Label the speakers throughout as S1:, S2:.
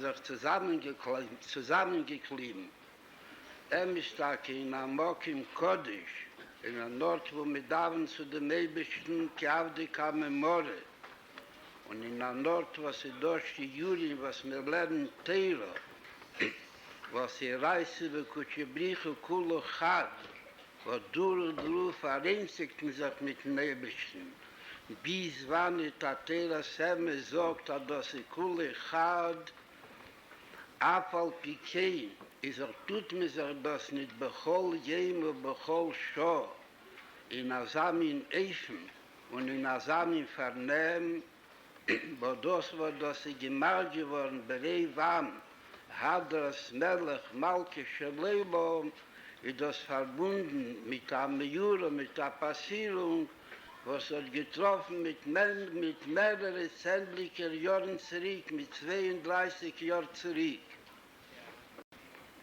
S1: sich zusammengeklebt. Ist da in Amok im Kodesh, in der Nord, wo wir daven zu dem Eibischen Kiavdika Memore. Und in der Nord, was sie durch die Juri, was wir lernen, Teiro, was sie reißen, wie Kutschebriche, Kolo, Chad, wo durch vereinzigten sich mit dem Eibischen. Bis wann die Tatera Seme sagt, dass sie Kolo, Chad, Afal Pikein, tut mir sich das nicht bechol jem und bechol scho, in Asamin Eifen und in Asamin Vernehm, wo das gemacht geworden, berei Wam, Hadras Melech Malke Shalelo, ist das verbunden mit der Mejura, mit der Passierung, was getroffen mit mehreren zähnlicher Jahren zurück, mit 32 Jahren zurück.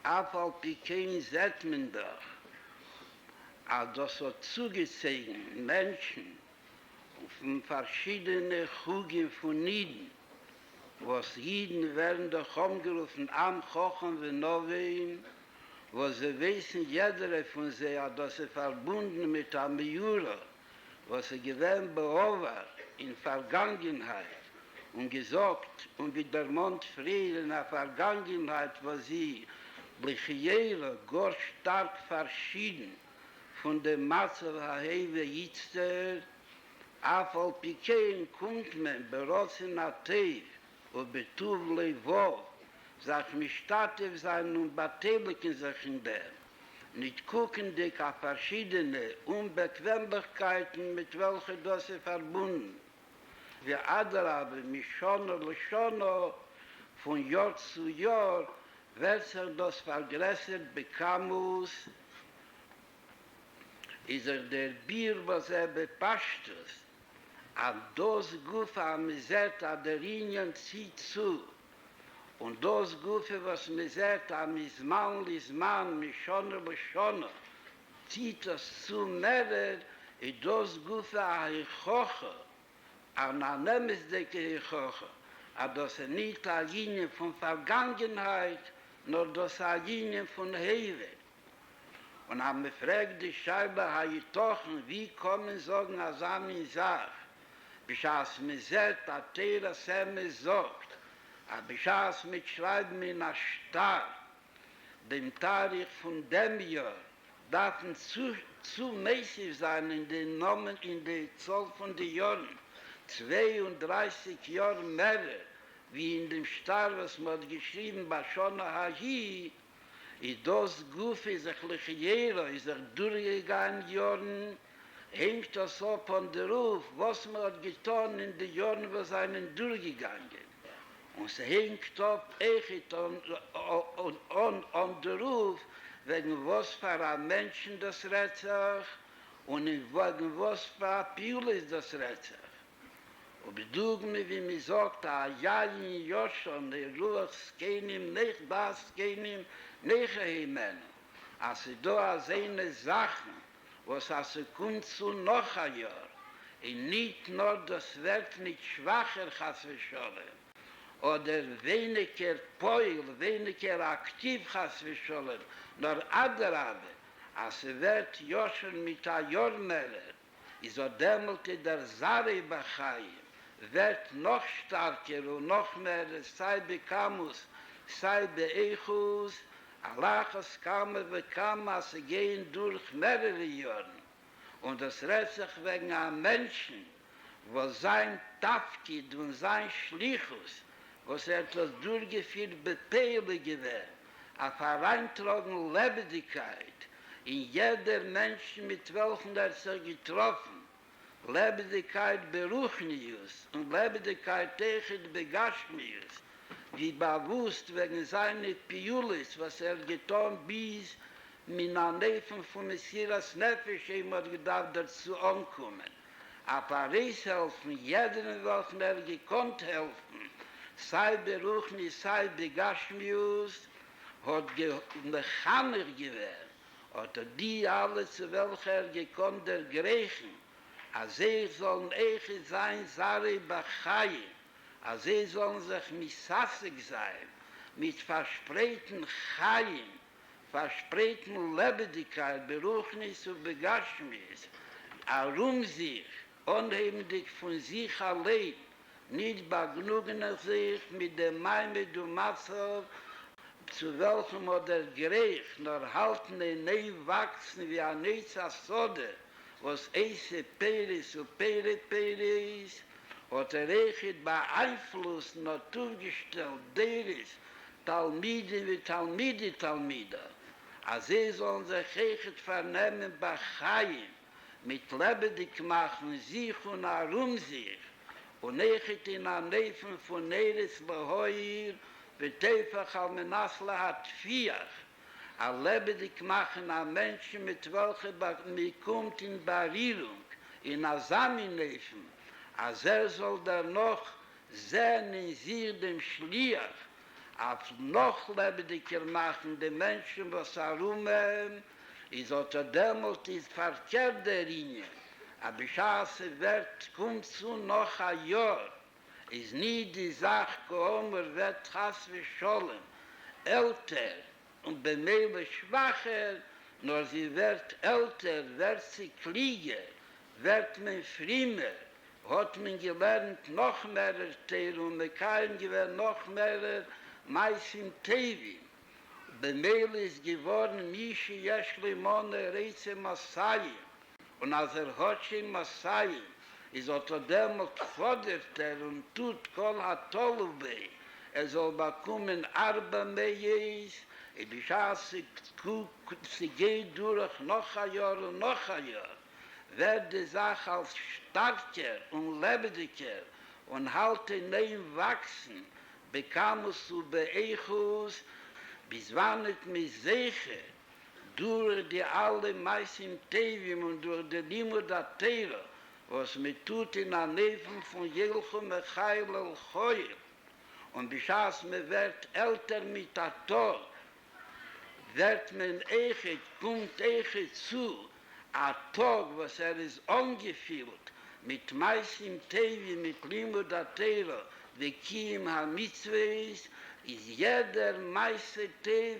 S1: Afal Pikein sieht man doch, als das so zugezogen Menschen von verschiedenen Chugen von Niden, was Jiden werden doch umgerufen, am Kochen und Novein, wo sie wissen, jeder von sie hat das verbunden mit der Mejura, was sie gewähnt beobert in Vergangenheit und gesagt, und wie der Mond Frieden in der Vergangenheit, wo sie Blichiere gar stark verschieden von dem Matze Hahewe Yitzter, Afal Pikein kommt man bereits in Atev und betuv Levov, sagt mich Statev sein und Bateliken sich in dem. Nicht gucken dich auf verschiedene Unbequemlichkeiten, mit welchen das sie verbunden. Wir Adarabe, Mishono, Lishono, von Jahr zu Jahr, wird sich das vergrößert bekamus, ist der Bier, was bepasst ist, an das Gufe am Miset, an der Linien zieht zu, und das Gufe, was Miset, am Lisman, Mishone, Lishone, zieht das zu mehr, ist das Gufe an Hichoche, an Anemesdeke Hichoche, aber das ist nicht eine Linie von Vergangenheit, nur das ist eine Linie von Hewe. Und haben wir gefragt, die Scheibe, wie kommen sagen, als Amin sagt, bis als mir sagt, dass Tera Seme sagt, aber bis als mit Schreiben in der Stadt, dem Tarich von dem Jahr, darf zu mäßig sein in den Namen, in der Zahl von den Jahren, 32 Jahre mehr, wie in dem Star, was man geschrieben, Bashona Hahi, ist das Gufe, ist Lichiera, ist durchgegangen Jahren, hängt das ab an der Ruf, was man hat getan in den Jahren, was einen durchgegangen. Und es hängt ab echt an der Ruf, wegen was für ein Menschen das Rätsel und wegen was für ein Piulis das Rätsel. Und bedug mir, wie mir sagt, ja in Joshon, der Ruach skenim, nicht das skenim, nicht heimen. Also da seine Sachen, was also kommt zu noch ein Jahr, und nicht nur das wird nicht schwacher, Hashvi'i, oder weniger Poil, weniger aktiv, Hashvi'i, nur Adarabe, also wird Joshon mit der Jormerer, ist er dämmelte der Zare Bachayim, wird noch stärker und noch mehr, sei bekamus, sei beechus, Allahas kamer bekam, sie gehen durch mehrere Jahren. Und das redet sich wegen einem Menschen, wo sein Tafkid und sein Schlichus, was das durchgeführt bepeile gewährt, auf hereintragen Lebendigkeit in jeder Mensch, mit welchem sich getroffen, Lebendigkeit Beruchnius und Lebendigkeit Techet Begashmius, wie bewusst wegen seiner Piulis, was getan bis mit einer Neffen von Messias Nefesh, immer gedacht dazu ankommen. Aber es helfen, jeden, welchen gekonnt helfen, sei Beruchnius, sei Begashmius, hat Mechaner gewährt, oder die alle, zu welcher gekonnt der Griechen, als sollen sein, Sare Bachayim, als sollen sich missassig sein, mit verspreiten Chaim, verspreiten Lebendigkeit, Beruchnis und Begashmis, sich, unheimlich von sich allein, nicht begnügen sich mit dem Maimed und Matzov, zu welchem oder gerecht, nur halten Nei wachsen wie ein Neizasode, was eise Peres und Peres, oder rechet beeinflussen, naturgestellt, deres, Talmide wie Talmide. Als sollen sich echt vernehmen bei Chaim, mit lebendig machen sich und sich, und echt in der Nähe von Eres Lehoir, Betefach al Menasla hat Fiach, a lebendig machen a Menschen, mit welcher mir kommt in Barierung, in a Saminlefen, als soll noch sehen in sich dem Schliach, auf noch lebendiger machen die Menschen, was herum ist unter demut ist verkehrt der Linie. Aber Schaße kommt zu noch ein Jahr, ist nie die Sache gekommen, wird Hashvi'i Sholom älter und bemeile schwacher, nur sie wird älter, wird sie klieger, wird man früher, hat man gelernt noch mehr Teil und man kann gewähren noch mehr Meisim Tevi. Bemeile ist geworden, Mishi Yeshlimone Reise Masai. Und als hat schon Masai, ist unter dem gefordert und tut kol hatolube. Soll bekommen Arba Meyes, die Schaße, sie geht durch noch ein Jahr und noch ein Jahr. Wird die Sache als starker und lebendiger und halte nein wachsen, bekam es zu Beechus, bis wann es mich sicher, durch die alle Meisim Tevim und durch die Limud der Teire, was mir tut in der Neven von Jelchum Echail el-Choyel. Und bis mir wird älter mit der Tag, wird man kommt zu, a Tag, was ist angefüllt, mit Meisim Tevim, mit Limud der Teire, wie Kiem ha-Mitzvahs, ist jeder Meise Tev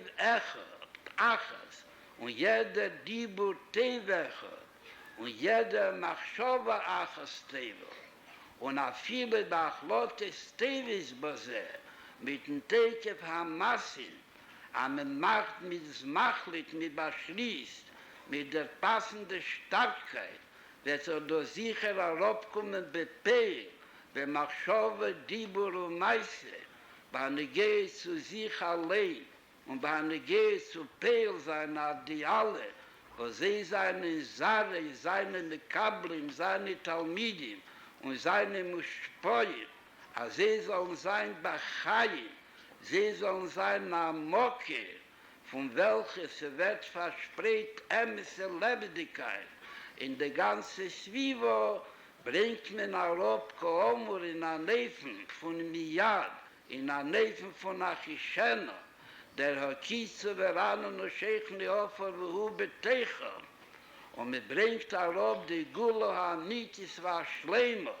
S1: Achas, und jeder Dibur Tev Echad, und jeder Machshova Achas Tev. Und a viele Bachlotes Tevis Bose, mit dem Tekef ha-Massin, am Macht mit Zmachlit, mit Beschließt, mit der passenden Starkheit, wird durch sicher herabkommen bepeil, wenn Machshove, Dibur und Meise, wenn geht zu sich allein und wenn geht zu Peil seiner die alle, wo sie seine Sare, seine Mekablim, seine Talmidim und seine Mushpoim, als sie sollen sein Bachayim, sie sollen sein Amoke, von welcher sie wird verspricht, ämse Lebendigkeit in der ganzen Zwiebel, bringt man Arop Koomur in der Neven von Miyad, in der Neven von Achishena, der Hakitze Veranen und Sheichni Ofer Vuhu Betecha. Und man bringt Arop die Koulo Hanitis war Schleimo,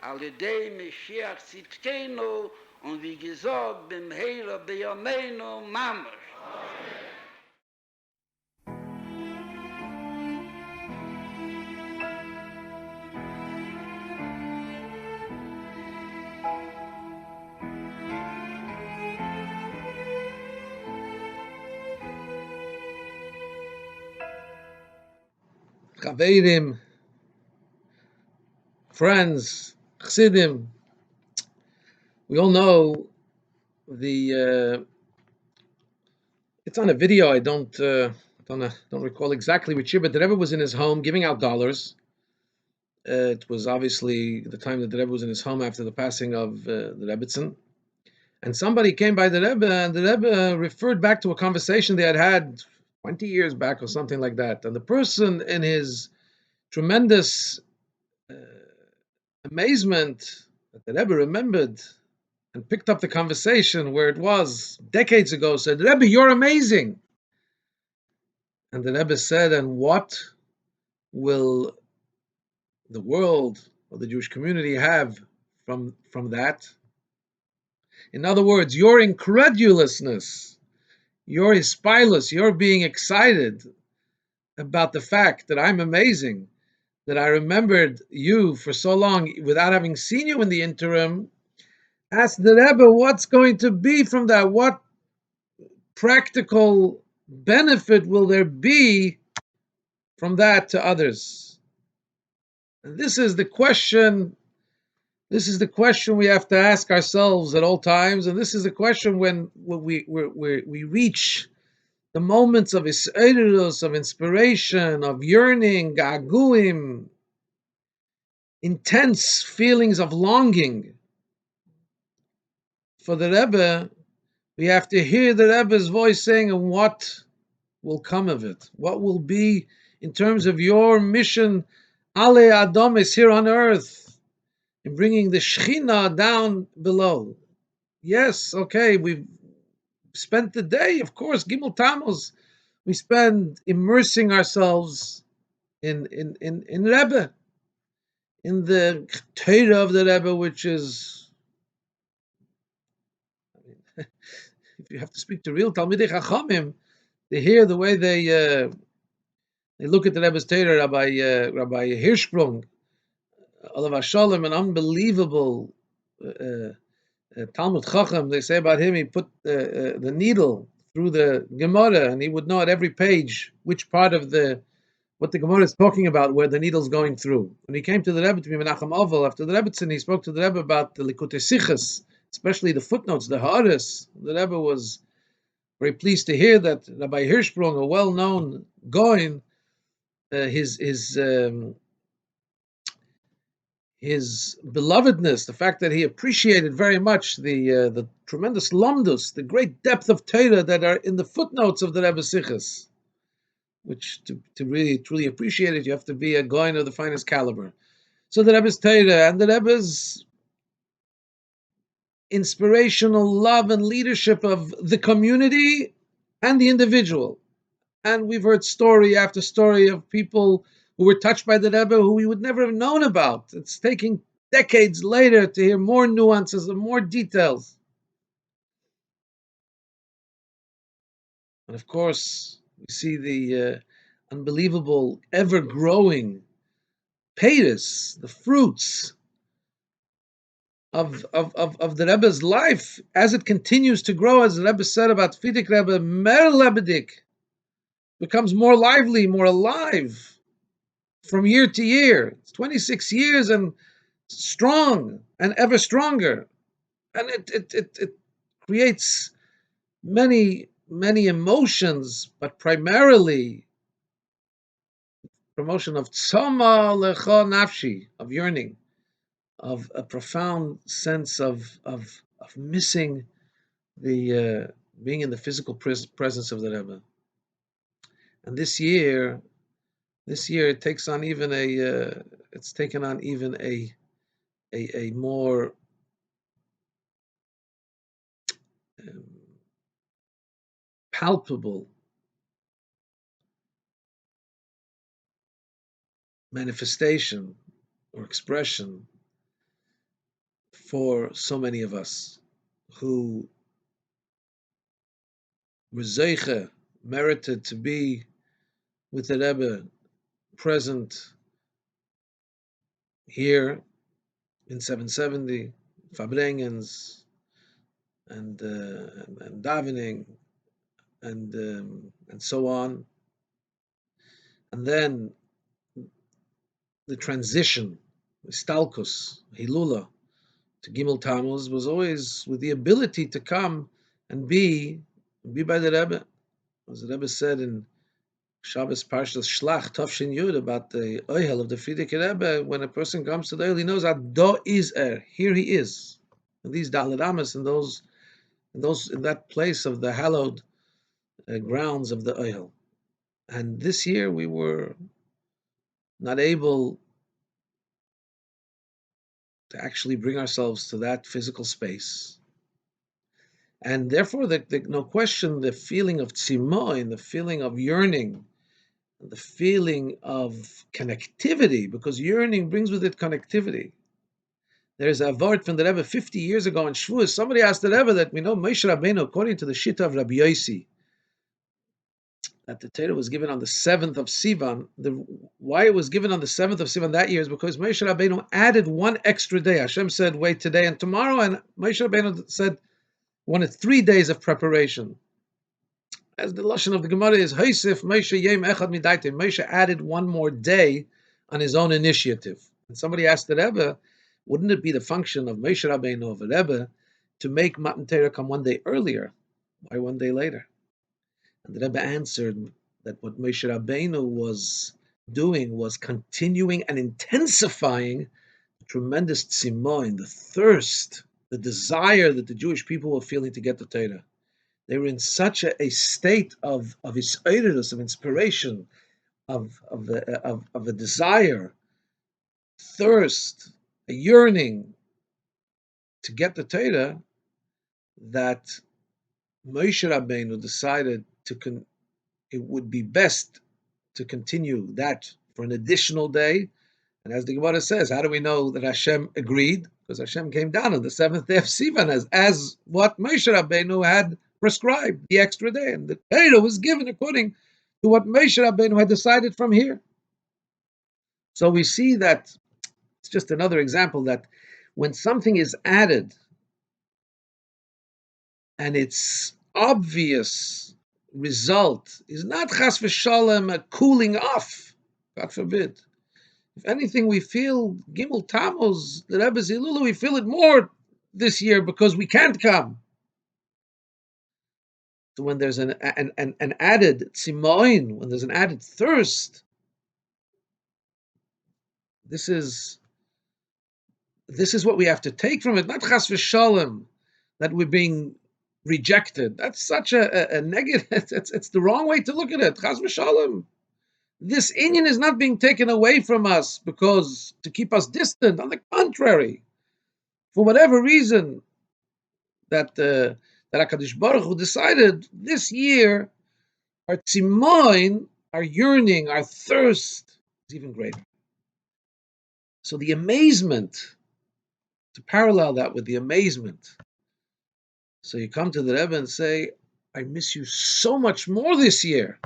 S1: alidei Meshiach Zitkenu, und wie gesagt, beim Heira Beyameinu Mamash.
S2: Chaverim, friends, Chassidim. We all know it's on a video. I don't recall exactly which year, but the Rebbe was in his home giving out dollars. It was obviously the time that the Rebbe was in his home after the passing of the Rebbetzin. And somebody came by the Rebbe, and the Rebbe referred back to a conversation they had 20 years back or something like that. And the person, in his tremendous amazement that the Rebbe remembered and picked up the conversation where it was decades ago, said, "Rebbe, you're amazing." And the Rebbe said, "And what will the world or the Jewish community have from that?" In other words, your incredulousness, your hispilus, your being excited about the fact that I'm amazing, that I remembered you for so long without having seen you in the interim. Ask the Rebbe, what's going to be from that? What practical benefit will there be from that to others? And this is the question. This is the question we have to ask ourselves at all times, and this is the question when we reach the moments of is'edus, of inspiration, of yearning, gaguim, intense feelings of longing for the Rebbe. We have to hear the Rebbe's voice saying, and what will come of it? What will be in terms of your mission, Ale Adomis, here on earth, in bringing the Shechina down below? Yes, okay, we've spent the day, of course, Gimmel Tammuz. We spend immersing ourselves in Rebbe, in the Torah of the Rebbe, which is, if you have to speak to real Talmidei Chachamim, to hear the way they look at the Rebbe's Torah, Rabbi Hirschsprung, Olav Sholom, an unbelievable Talmud Chacham. They say about him, he put the needle through the Gemara, and he would know at every page which part of what the Gemara is talking about, where the needle's going through. When he came to the Rebbe, to be Menachem Oval, after the Rebbetzin, he spoke to the Rebbe about the Likutei Sichos, especially the footnotes, the Haaretz. The Rebbe was very pleased to hear that Rabbi Hirschsprung, a well-known Goin, his belovedness, the fact that he appreciated very much the tremendous lomdus, the great depth of Torah that are in the footnotes of the Rebbe Sichos, which to really truly appreciate it, you have to be a Goin of the finest caliber. So the Rebbe's Torah and the Rebbe's inspirational love and leadership of the community and the individual. And we've heard story after story of people who were touched by the Rebbe who we would never have known about. It's taking decades later to hear more nuances and more details. And of course, we see the unbelievable, ever-growing paydas, the fruits of the Rebbe's life as it continues to grow, as the Rebbe said about Fidik Rebbe, Mer Lebedik, becomes more lively, more alive from year to year. It's 26 years and strong and ever stronger. And it creates many emotions, but primarily promotion of tzoma lecha nafshi, of yearning, of a profound sense of missing the being in the physical presence of the Rebbe. And this year it takes on even it's taken on even a more palpable manifestation or expression for so many of us who were zeiche, merited to be with the Rebbe present here in 770, Farbrengens, and davening, and so on. And then the transition, Stalkus, Hilula, to Gimmel Tammuz was always with the ability to come and be by the Rebbe. As the Rebbe said in Shabbos Parshas Shlach, Tafshin Yud, about the Ohel of the Frierdiker Rebbe, when a person comes to the Ohel, he knows that Do is here he is. And these Daled Amas in that place of the hallowed grounds of the Ohel. And this year we were not able to actually bring ourselves to that physical space. And therefore, no question, the feeling of tzimoin, the feeling of yearning, the feeling of connectivity, because yearning brings with it connectivity. There's a word from the Rebbe 50 years ago in Shavuos. Somebody asked the Rebbe that we know Moshe Rabbeinu, according to the Shitta of Rabbi Yosef, that the Torah was given on the 7th of Sivan. Why it was given on the 7th of Sivan that year is because Moshe Rabbeinu added one extra day. Hashem said, wait today and tomorrow, and Moshe Rabbeinu said, wanted 3 days of preparation. As the Lashon of the Gemara is, Yosef Moshe Yem Echad Midaitim. Moshe added one more day on his own initiative. And somebody asked the Rebbe, wouldn't it be the function of Moshe Rabbeinu of a Rebbe to make Matan Torah come 1 day earlier? Why 1 day later? And the Rebbe answered that what Moshe Rabbeinu was doing was continuing and intensifying the tremendous tzimoin, the thirst, the desire that the Jewish people were feeling to get the Torah. They were in such a state of hisoirus, of inspiration, of a desire, thirst, a yearning to get the Torah, that Moshe Rabbeinu decided it would be best to continue that for an additional day. And as the Gemara says, how do we know that Hashem agreed? Because Hashem came down on the 7th day of Sivan as what Moshe Rabbeinu had prescribed, the extra day. And the Torah was given according to what Moshe Rabbeinu had decided from here. So we see that it's just another example that when something is added and its obvious result is not chas v'sholem a cooling off, God forbid. If anything, we feel Gimmel Tammuz, the Rebbe's Hilulu, we feel it more this year because we can't come. So when there's an added tzimoin, when there's an added thirst, this is what we have to take from it, not chas v'sholem, that we're being rejected. That's such a negative, it's the wrong way to look at it, chas v'sholem. This inyan is not being taken away from us because to keep us distant. On the contrary, for whatever reason that HaKadosh Baruch Hu decided this year, our tzimoin, our yearning, our thirst is even greater. So the amazement, to parallel that with the amazement. So you come to the Rebbe and say, I miss you so much more this year.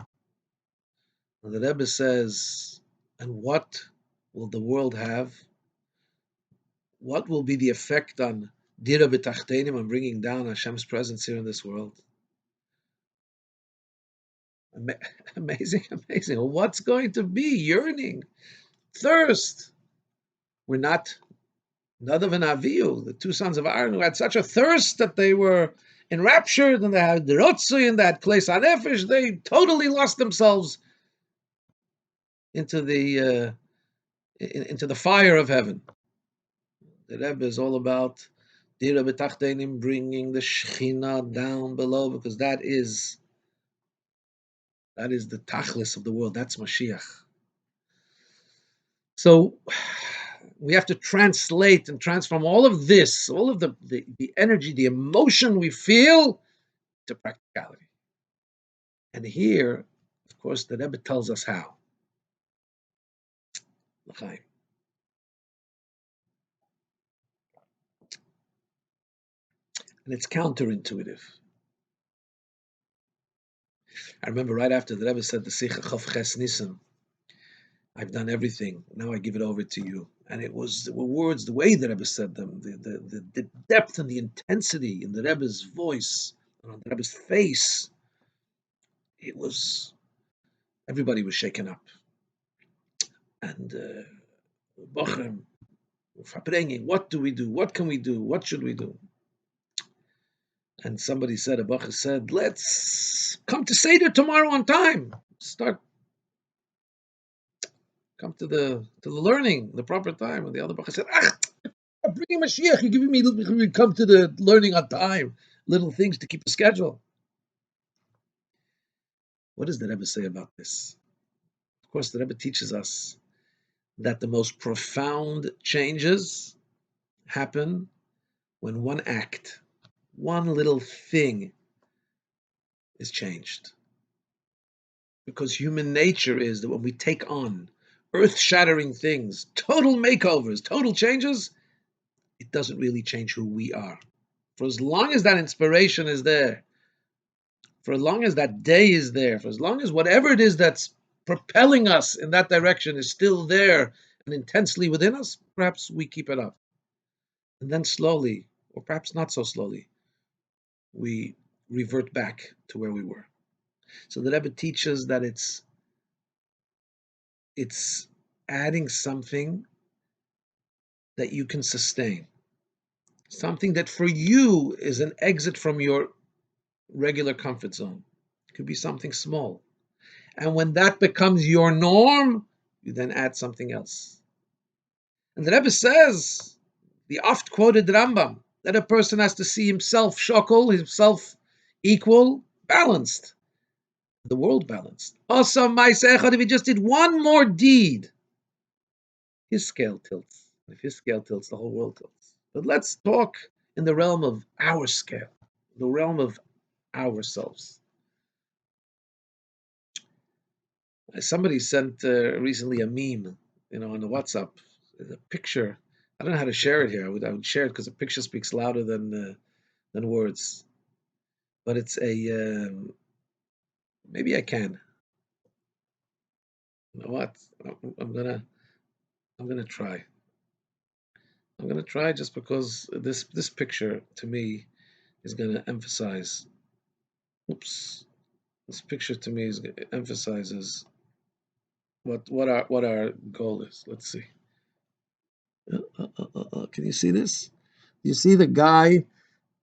S2: And the Rebbe says, and what will the world have? What will be the effect on Dira B'Tachtenim, on bringing down Hashem's presence here in this world? Amazing, amazing. What's going to be? Yearning, thirst. We're not Nadav and Avihu, the two sons of Aaron, who had such a thirst that they were enraptured, and they had the Rotzui, and they had Kleis HaNefesh. They totally lost themselves into the fire of heaven. The Rebbe is all about Dira B'Tachtenim, bringing the Shechina down below, because that is the Tachlis of the world. That's Mashiach. So we have to translate and transform all of this, all of the energy, the emotion we feel, to practicality. And here, of course, the Rebbe tells us how. Chaim. And it's counterintuitive. I remember right after the Rebbe said the Sicha Chof Ches Nisan, I've done everything, now I give it over to you. And there were words, the way the Rebbe said them, the depth and the intensity in the Rebbe's voice, and on the Rebbe's face, everybody was shaken up. And Farbrengen, what do we do? What can we do? What should we do? And somebody said, a Bacher said, let's come to Seder tomorrow on time. Come to the learning, the proper time. And the other Bacher said, I'm bringing Mashiach. You're giving me come to the learning on time. Little things to keep the schedule. What does the Rebbe say about this? Of course, the Rebbe teaches us that the most profound changes happen when one act, one little thing is changed. Because human nature is that when we take on earth-shattering things, total makeovers, total changes, it doesn't really change who we are. For as long as that inspiration is there, for as long as that day is there, for as long as whatever it is that's propelling us in that direction is still there and intensely within us, perhaps we keep it up. And then slowly, or perhaps not so slowly, we revert back to where we were. So the Rebbe teaches that it's adding something that you can sustain, something that for you is an exit from your regular comfort zone. It could be something small. And when that becomes your norm, you then add something else. And the Rebbe says, the oft quoted Rambam, that a person has to see himself shokol, himself equal, balanced. The world balanced. Also, if he just did one more deed, his scale tilts. If his scale tilts, the whole world tilts. But let's talk in the realm of our scale, the realm of ourselves. Somebody sent recently a meme, on the WhatsApp, a picture. I don't know how to share it here. I would share it because a picture speaks louder than words. But it's a maybe I can. You know what? I'm gonna try. I'm gonna try just because this picture to me is gonna emphasize. Oops. This picture to me emphasizes what our goal is. Let's see. Can you see this? You see the guy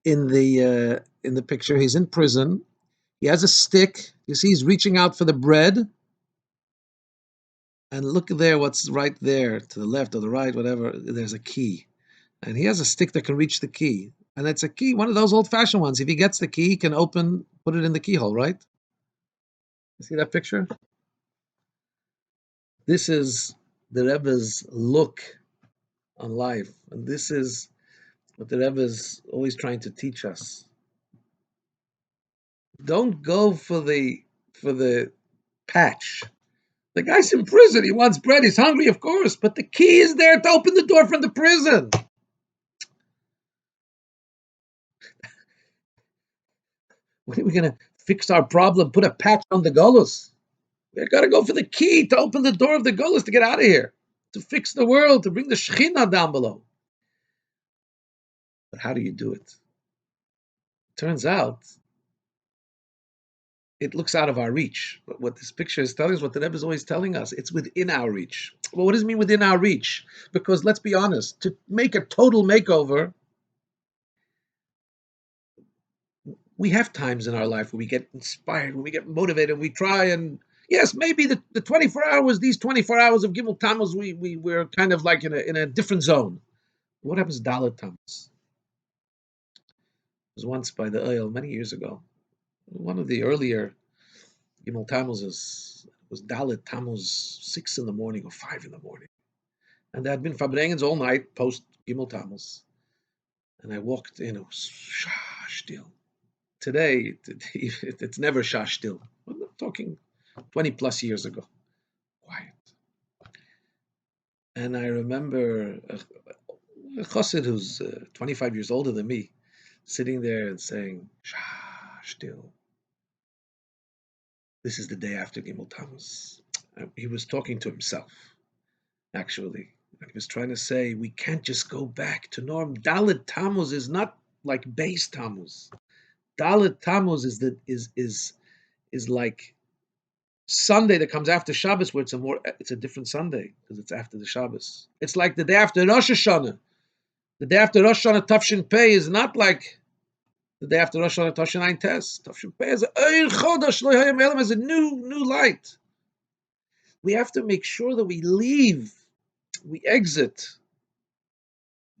S2: in the picture. He's in prison. He has a stick. You see, he's reaching out for the bread. And look there, what's right there to the left or the right, whatever. There's a key, and he has a stick that can reach the key. And it's a key, one of those old-fashioned ones. If he gets the key, he can put it in the keyhole, right? You see that picture? This is the Rebbe's look on life, and this is what the Rebbe is always trying to teach us. Don't go for the patch. The guy's in prison. He wants bread. He's hungry, of course, but the key is there to open the door from the prison. When are we going to fix our problem? Put a patch on the golus? We've got to go for the key to open the door of the golus to get out of here, to fix the world, to bring the Shekhinah down below. But how do you do it? Turns out, it looks out of our reach. But what this picture is telling us, what the Rebbe is always telling us, it's within our reach. Well, what does it mean within our reach? Because let's be honest, to make a total makeover, we have times in our life where we get inspired, when we get motivated, we try and, yes, maybe the 24 hours, these 24 hours of Gimmel Tammuz, we're kind of like in a different zone. What happens Dalet Tammuz? It was once by the oil many years ago. One of the earlier Gimmel Tammuzes was Dalet Tammuz, 6 in the morning or 5 in the morning. And there had been Farbrengens all night post Gimmel Tammuz. And I walked in, it was still. Today, it's never still. I'm talking 20 plus years ago. Quiet. And I remember a chassid who's 25 years older than me, sitting there and saying, still. This is the day after Gimmel Tammuz. He was talking to himself, actually. He was trying to say, we can't just go back to norm. Dalet Tammuz is not like base Tammuz. Dalet Tammuz is like Sunday that comes after Shabbos, where it's a different Sunday because it's after the Shabbos. It's like the day after Rosh Hashanah. The day after Rosh Hashanah Tafshin Pei is not like the day after Rosh Hashanah Tafshin Ein Tes. Tafshin Pei is a new light. We have to make sure that we exit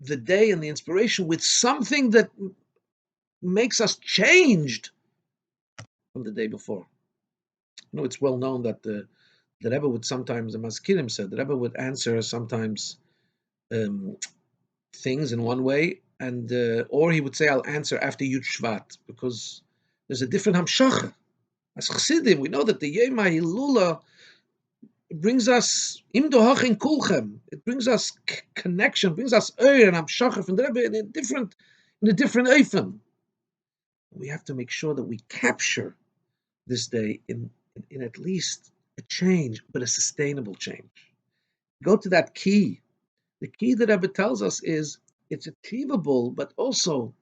S2: the day and the inspiration with something that makes us changed from the day before. It's well known that the Rebbe would sometimes, the Mazkirim said, the Rebbe would answer sometimes things in one way, and or he would say, I'll answer after Yud Shvat, because there's a different Hamshacha. As Chassidim, we know that the Yom HaHilula It brings us im dohachin kulchem. It brings us connection, brings us and amshachar from the Rebbe in a different eifem. We have to make sure that we capture this day in at least a change, but a sustainable change. Go to that key. The key that Rebbe tells us is it's achievable, but also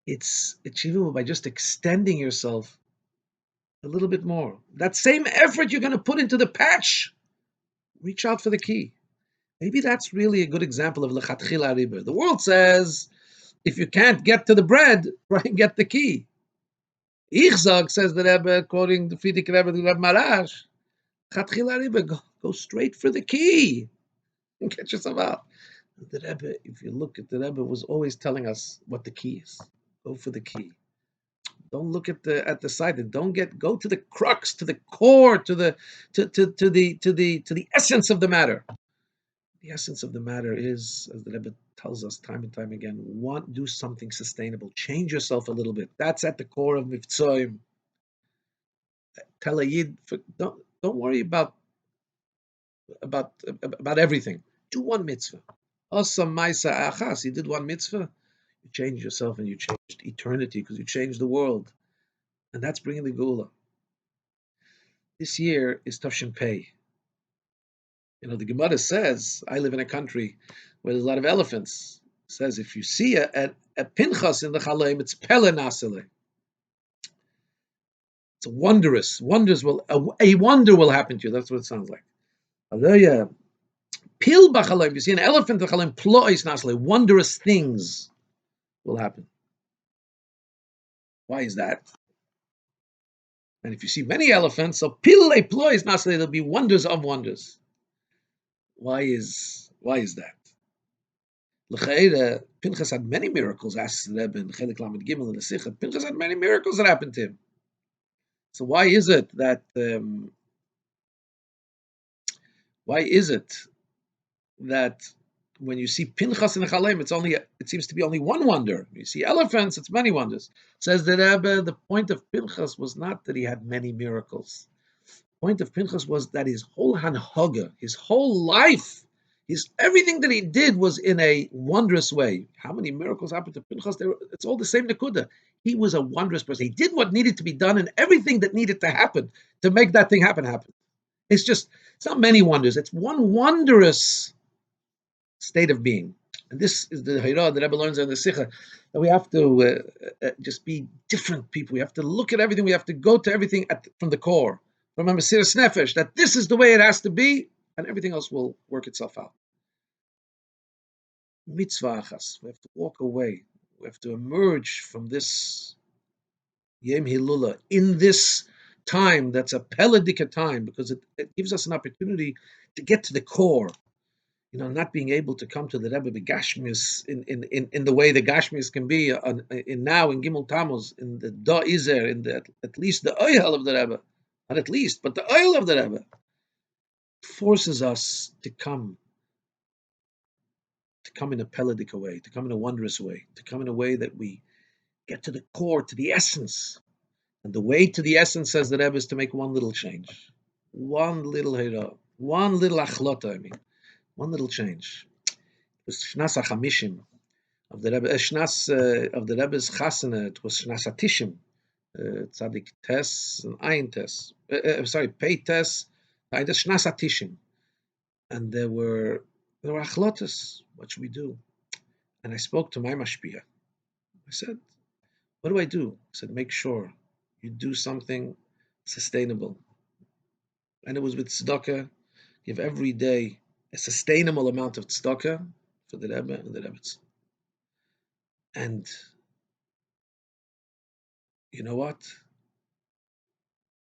S2: it's achievable by just extending yourself a little bit more. That same effort you're going to put into the patch, reach out for the key. Maybe that's really a good example of lechatchila riba. The world says, if you can't get to the bread, try and get the key. Ichzag, says the Rebbe, quoting the Frierdiker Rebbe, the Rebbe Marash, lechatchila riba, go straight for the key and get yourself out. The Rebbe, if you look at the Rebbe, was always telling us what the key is. Go for the key. Don't look at the side. Go to the crux, to the core, to the essence of the matter. The essence of the matter is, as the Rebbe tells us time and time again, do something sustainable. Change yourself a little bit. That's at the core of Mivtzoim. Tell a Yid, don't worry about everything. Do one mitzvah. Asam Maisa Achas. You did one mitzvah. You changed yourself and you changed eternity because you changed the world. And that's bringing the Gula. This year is Tafshin Pei. The Gemara says, I live in a country where there's a lot of elephants. It says, if you see a pinchas in the chaleim, it's pele nasele. It's wondrous. A wonder will happen to you. That's what it sounds like. Hallelujah. Pil b'chaleim. You see an elephant in the chaleim, plois nasele. Wondrous things will happen. Why is that? And if you see many elephants, so pil plois nasele, there'll be wonders of wonders. Why is that? L'chaira, Pinchas had many miracles, asks the Rebbe in Chelik Lamed Gimmel in the Sikha. Pinchas had many miracles that happened to him. So why is it that when you see Pinchas in the Chaleim, it seems to be only one wonder. You see elephants, it's many wonders. It says the Rebbe, the point of Pinchas was not that he had many miracles. The point of Pinchas was that his whole hanhaga, his whole life, everything that he did was in a wondrous way. How many miracles happened to Pinchas? It's all the same nekuda. He was a wondrous person. He did what needed to be done, and everything that needed to happen to make that thing happen. It's not many wonders. It's one wondrous state of being. And this is the Hira that Rebbe learns in the Sikha, that we have to just be different people. We have to look at everything. We have to go to everything from the core, from a Mesiras Nefesh, that this is the way it has to be, and everything else will work itself out. Mitzvah achas. We have to walk away. We have to emerge from this Yom Hilula in this time that's a Peladika time, because it gives us an opportunity to get to the core. Not being able to come to the Rebbe Begashmius in the way the Gashmius can be in Gimmel Tammuz, in the Da Izer, at least the oil of the Rebbe, not at least, but the oil of the Rebbe, forces us to come in a Peladika way, to come in a wondrous way, to come in a way that we get to the core, to the essence. And the way to the essence, says the Rebbe, is to make one little change. One little hira, one little achlota, one little change. It was Shnas HaChamishim of the Rebbe, Shnas of the Rebbe's Chasana. It was Shnas HaTishim, Tzadik Tes and Ayin Tes. Pei Tes, Ayin Tes, Shnas HaTishim. And there were achlotas. What should we do? And I spoke to my mashpia. I said, what do I do? I said, make sure you do something sustainable. And it was with tzedakah. Give every day a sustainable amount of tzedakah for the Rebbe and the Rebbetzin. And you know what?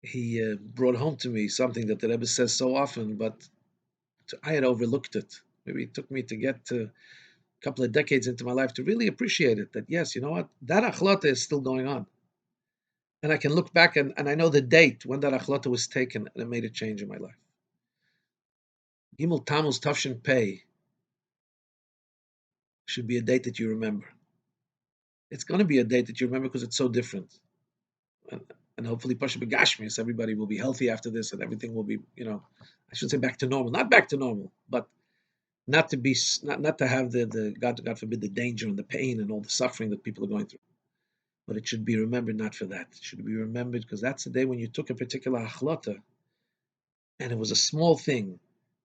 S2: He brought home to me something that the Rebbe says so often, but I had overlooked it. Maybe it took me to get to a couple of decades into my life to really appreciate it, that yes, you know what? That achlata is still going on. And I can look back and I know the date when that achlata was taken, and it made a change in my life. Gimmel Tammuz Tafshin Pei should be a date that you remember. It's going to be a date that you remember because it's so different. and hopefully Pasha Begashmius, everybody will be healthy after this, and everything will be, I shouldn't say back to normal, not back to normal, but not to be, not to have the God forbid, the danger and the pain and all the suffering that people are going through. But it should be remembered not for that. It should be remembered because that's the day when you took a particular achlata, and it was a small thing,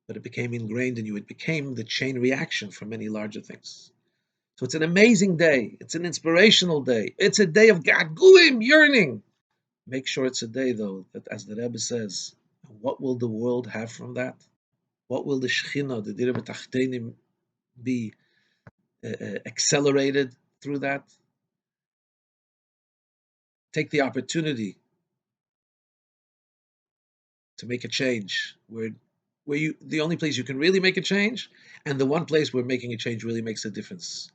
S2: but it became ingrained in you. It became the chain reaction for many larger things. So it's an amazing day. It's an inspirational day. It's a day of gaguim, yearning. Make sure it's a day, though, that as the Rebbe says, what will the world have from that? What will the Shechina, the Direh B'Tachtenim, be accelerated through that? Take the opportunity to make a change where you, the only place you can really make a change, and the one place where making a change really makes a difference.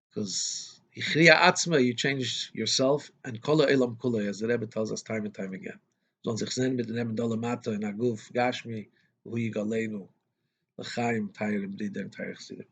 S2: Because הכריע atzma, you change yourself, and kolo elam kolo, as the Rebbe tells us time and time again. Zon sich zen mit dem dolamata in aguf gashmi hu yigalenu l'chaim tayrim b'didem tayrim chsidim.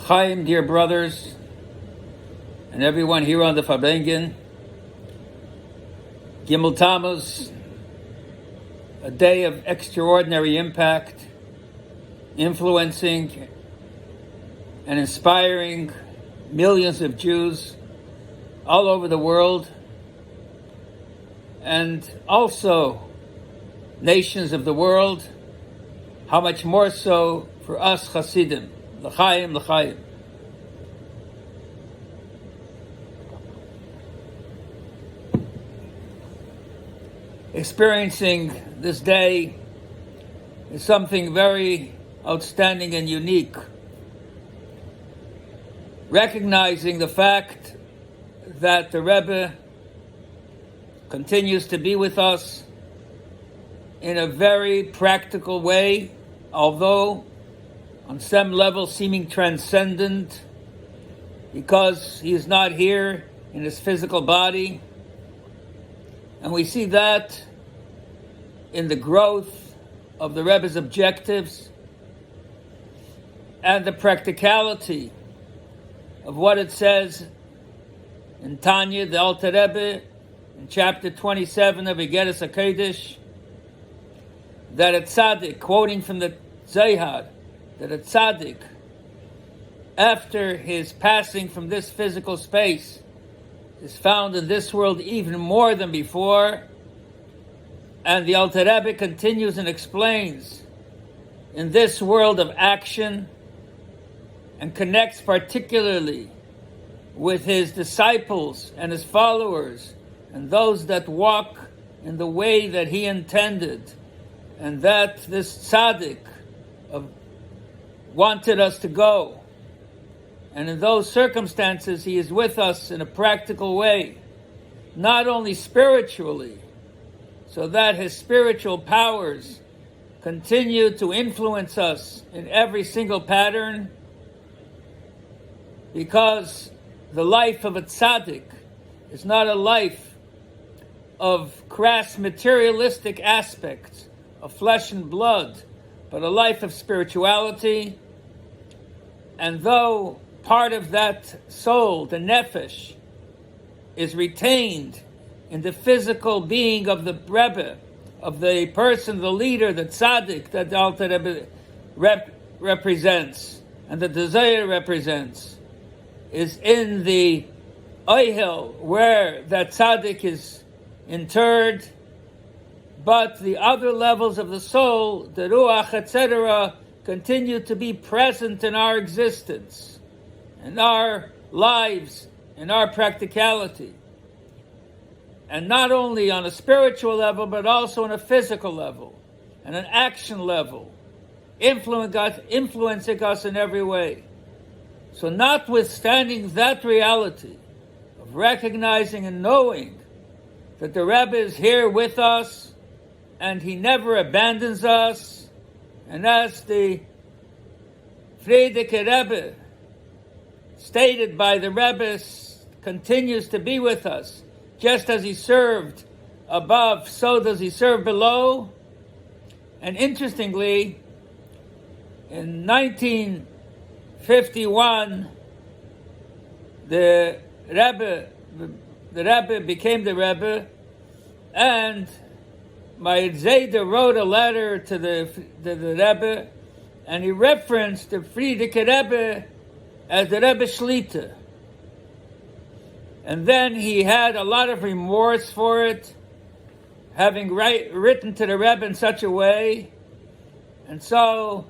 S3: Chaim, dear brothers, and everyone here on the Farbrengen, Gimmel Tammuz, a day of extraordinary impact, influencing and inspiring millions of Jews all over the world, and also nations of the world, how much more so for us Hasidim. L'chaim, l'chaim. Experiencing this day is something very outstanding and unique. Recognizing the fact that the Rebbe continues to be with us in a very practical way, although on some level seeming transcendent, because he is not here in his physical body. And we see that in the growth of the Rebbe's objectives and the practicality of what it says in Tanya, the Alter Rebbe, in chapter 27 of Iggud Hashluchim, that a tzaddik, quoting from the Zohar, that a tzaddik, after his passing from this physical space, is found in this world even more than before. And the Alter Rebbe continues and explains, in this world of action, and connects particularly with his disciples and his followers, and those that walk in the way that he intended, and that this tzaddik wanted us to go. And in those circumstances, he is with us in a practical way, not only spiritually, so that his spiritual powers continue to influence us in every single pattern, because the life of a tzaddik is not a life of crass materialistic aspects of flesh and blood, but a life of spirituality. And though part of that soul, the nefesh, is retained in the physical being of the Rebbe, of the person, the leader, the tzaddik that the Alter Rebbe represents, and the desire represents, is in the oihel where that tzaddik is interred, but the other levels of the soul, the ruach, etc., continue to be present in our existence, in our lives, in our practicality. And not only on a spiritual level, but also on a physical level, and an action level, influencing us in every way. So notwithstanding that reality of recognizing and knowing that the Rebbe is here with us, and he never abandons us, and as the Frierdiker Rebbe, stated by the Rebbe, continues to be with us. Just as he served above, so does he serve below. And interestingly, in 1951, the Rebbe became the Rebbe, and my Zayda wrote a letter to the Rebbe, and he referenced the Frierdiker Rebbe as the Rebbe Shlita. And then he had a lot of remorse for it, having written to the Rebbe in such a way. And so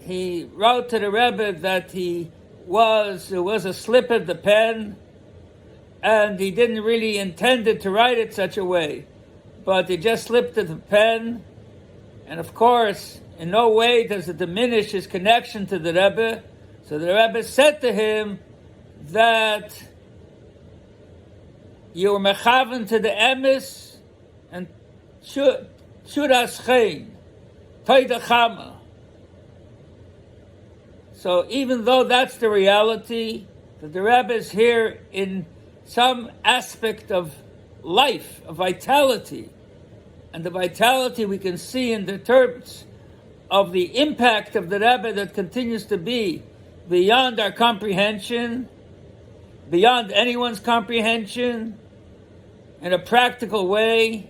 S3: he wrote to the Rebbe that it was a slip of the pen, and he didn't really intend to write it such a way, but it just slipped of the pen. And of course, in no way does it diminish his connection to the Rebbe. So the Rebbe said to him that you were mechaven to the emes and shuras Chaim, toida chama. So even though that's the reality, that the Rebbe is here in some aspect of life, of vitality, and the vitality we can see in the terms of the impact of the Rebbe that continues to be beyond our comprehension, beyond anyone's comprehension, in a practical way.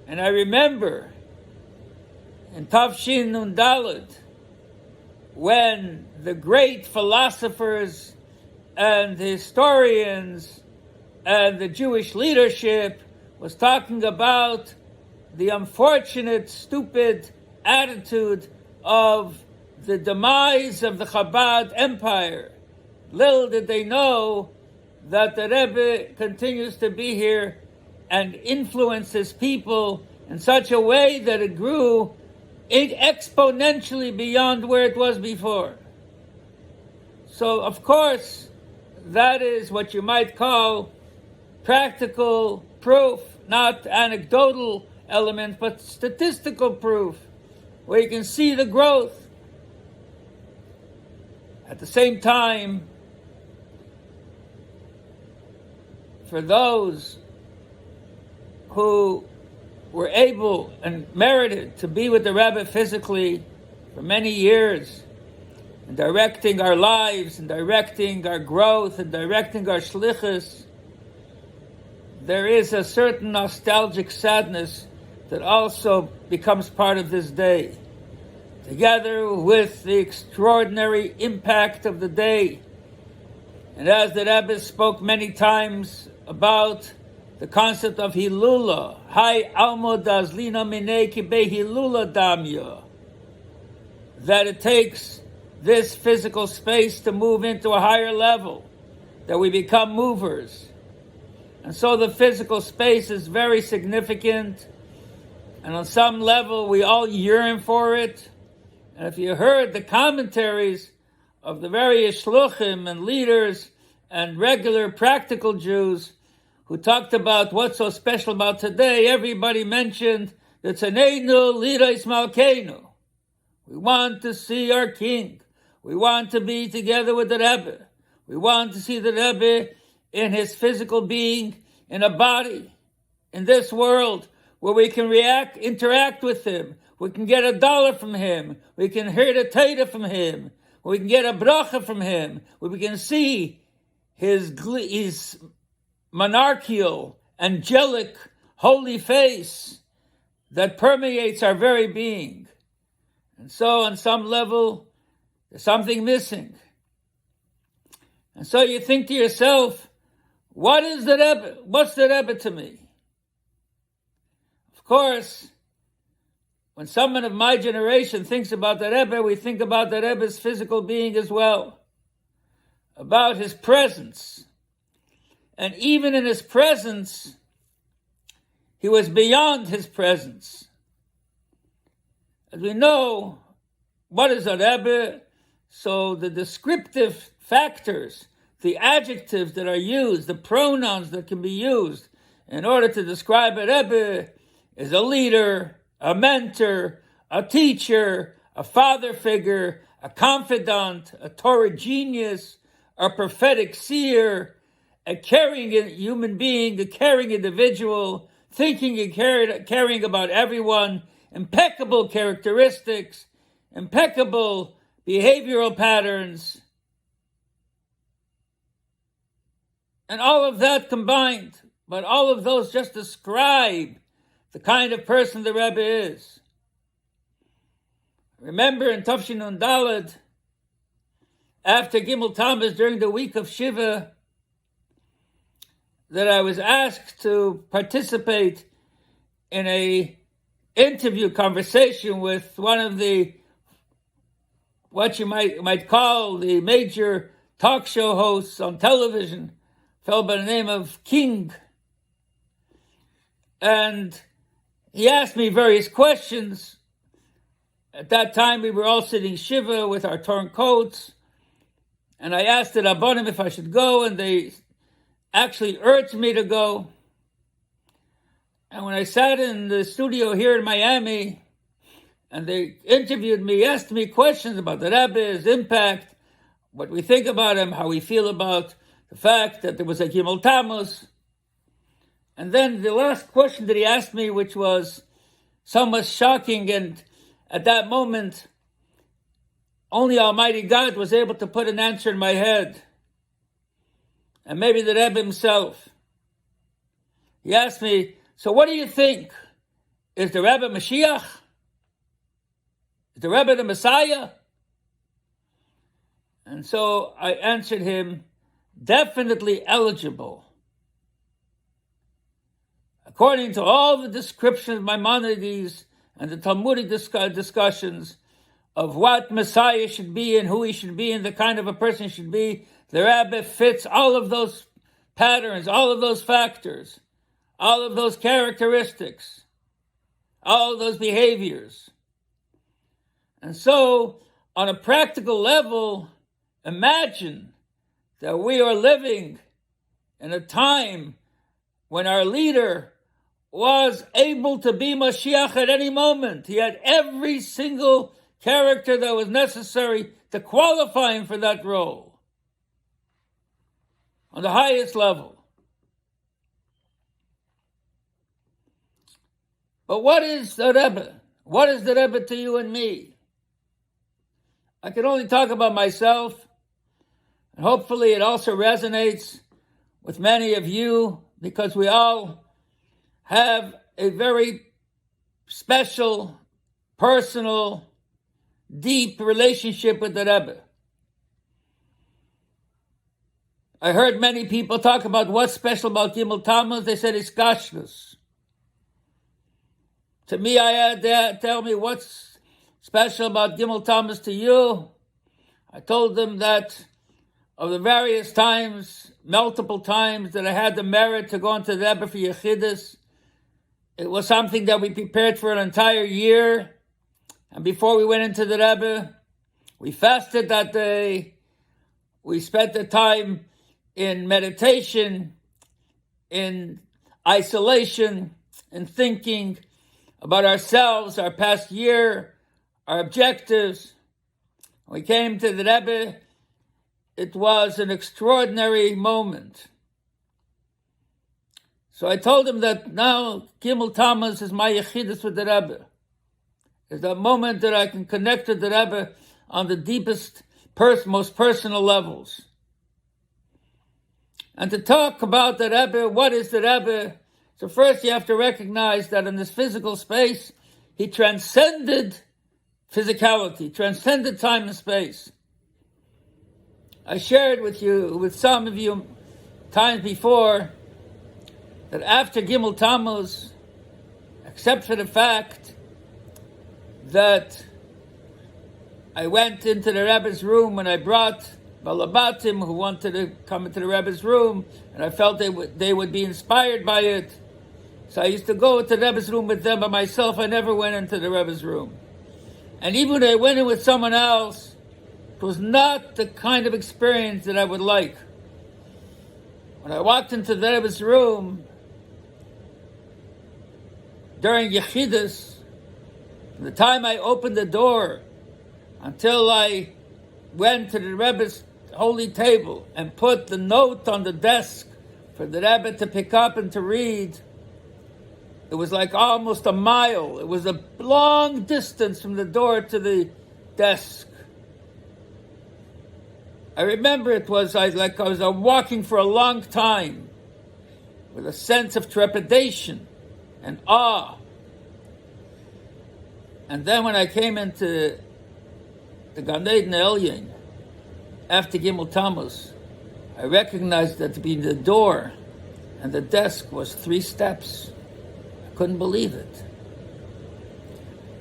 S3: And I remember in Tavshin Nun Daled, when the great philosophers and historians and the Jewish leadership was talking about the unfortunate, stupid attitude of the demise of the Chabad empire. Little did they know that the Rebbe continues to be here and influences people in such a way that it grew exponentially beyond where it was before. So, of course, that is what you might call practical proof, not anecdotal element, but statistical proof, where you can see the growth. At the same time, for those who were able and merited to be with the Rebbe physically for many years, and directing our lives, and directing our growth, and directing our shlichus, there is a certain nostalgic sadness that also becomes part of this day, together with the extraordinary impact of the day. And as the Rebbe spoke many times about the concept of Hilula, Hai Almo Dazlina Minei Kibe Hilula Damya, that it takes this physical space to move into a higher level, that we become movers. And so the physical space is very significant, and on some level we all yearn for it. And if you heard the commentaries of the various shluchim and leaders and regular practical Jews who talked about what's so special about today, everybody mentioned the Tzaneinu Lirais Malkeinu. We want to see our king. We want to be together with the Rebbe. We want to see the Rebbe in his physical being, in a body, in this world, where we can interact with him. We can get $1 from him. We can hear the Torah from him. We can get a bracha from him. Where we can see his monarchical, angelic, holy face that permeates our very being. And so on some level, there's something missing. And so you think to yourself, what is the Rebbe? What's the Rebbe to me? Of course, when someone of my generation thinks about the Rebbe, we think about the Rebbe's physical being as well, about his presence. And even in his presence, he was beyond his presence. As we know, what is a Rebbe? So the descriptive factors, the adjectives that are used, the pronouns that can be used in order to describe a Rebbe is a leader, a mentor, a teacher, a father figure, a a confidant, a Torah genius, a prophetic seer, a caring human being, a caring individual, thinking and caring about everyone, impeccable characteristics, impeccable behavioral patterns. And all of that combined, but all of those just describe the kind of person the Rebbe is. Remember in Tafshin Nun Daled, after Gimmel Tammuz, during the week of Shiva, that I was asked to participate in a interview conversation with one of the, what you might call the major talk show hosts on television, a fellow by the name of King. And he asked me various questions. At that time, we were all sitting Shiva with our torn coats. And I asked the Rabbanim if I should go, and they actually urged me to go. And when I sat in the studio here in Miami, and they interviewed me, asked me questions about the Rebbe, his impact, what we think about him, how we feel about the fact that there was a Gimmel Tammuz. And then the last question that he asked me, which was somewhat shocking, and at that moment, only Almighty God was able to put an answer in my head. And maybe the Rebbe himself. He asked me, so what do you think? Is the Rebbe Mashiach? Is the Rebbe the Messiah? And so I answered him, definitely eligible. According to all the descriptions, Maimonides, and the Talmudic discussions of what Messiah should be and who he should be and the kind of a person he should be, the Rebbe fits all of those patterns, all of those factors, all of those characteristics, all of those behaviors. And so, on a practical level, imagine that we are living in a time when our leader was able to be Mashiach at any moment. He had every single character that was necessary to qualify him for that role on the highest level. But what is the Rebbe? What is the Rebbe to you and me? I can only talk about myself, and hopefully it also resonates with many of you, because we all have a very special, personal, deep relationship with the Rebbe. I heard many people talk about what's special about Gimmel Tammuz. They said it's Hahiskashrus. To me, I had to tell me what's special about Gimmel Tammuz to you. I told them that of the various times, multiple times, that I had the merit to go into the Rebbe for Yechidus, it was something that we prepared for an entire year. And before we went into the Rebbe, we fasted that day. We spent the time in meditation, in isolation, in thinking about ourselves, our past year, our objectives. When we came to the Rebbe, it was an extraordinary moment. So I told him that now Gimmel Tammuz is my Yechidus with the Rebbe. It's that moment that I can connect with the Rebbe on the deepest, most personal levels. And to talk about the Rebbe, what is the Rebbe? So first you have to recognize that in this physical space, he transcended physicality, transcended time and space. I shared with some of you times before, that after Gimmel Tammuz, except for the fact that I went into the Rebbe's room when I brought Balabatim who wanted to come into the Rebbe's room, and I felt they would be inspired by it. So I used to go to the Rebbe's room with them by myself. I never went into the Rebbe's room. And even when I went in with someone else, it was not the kind of experience that I would like. When I walked into the Rebbe's room during Yechidus, from the time I opened the door until I went to the Rebbe's holy table and put the note on the desk for the Rebbe to pick up and to read, it was like almost a mile. It was a long distance from the door to the desk. I remember it was like I was walking for a long time with a sense of trepidation and awe. And then when I came into the Gan Eden Elyon after Gimmel Tammuz, I recognized that between the door and the desk was 3 steps. I couldn't believe it.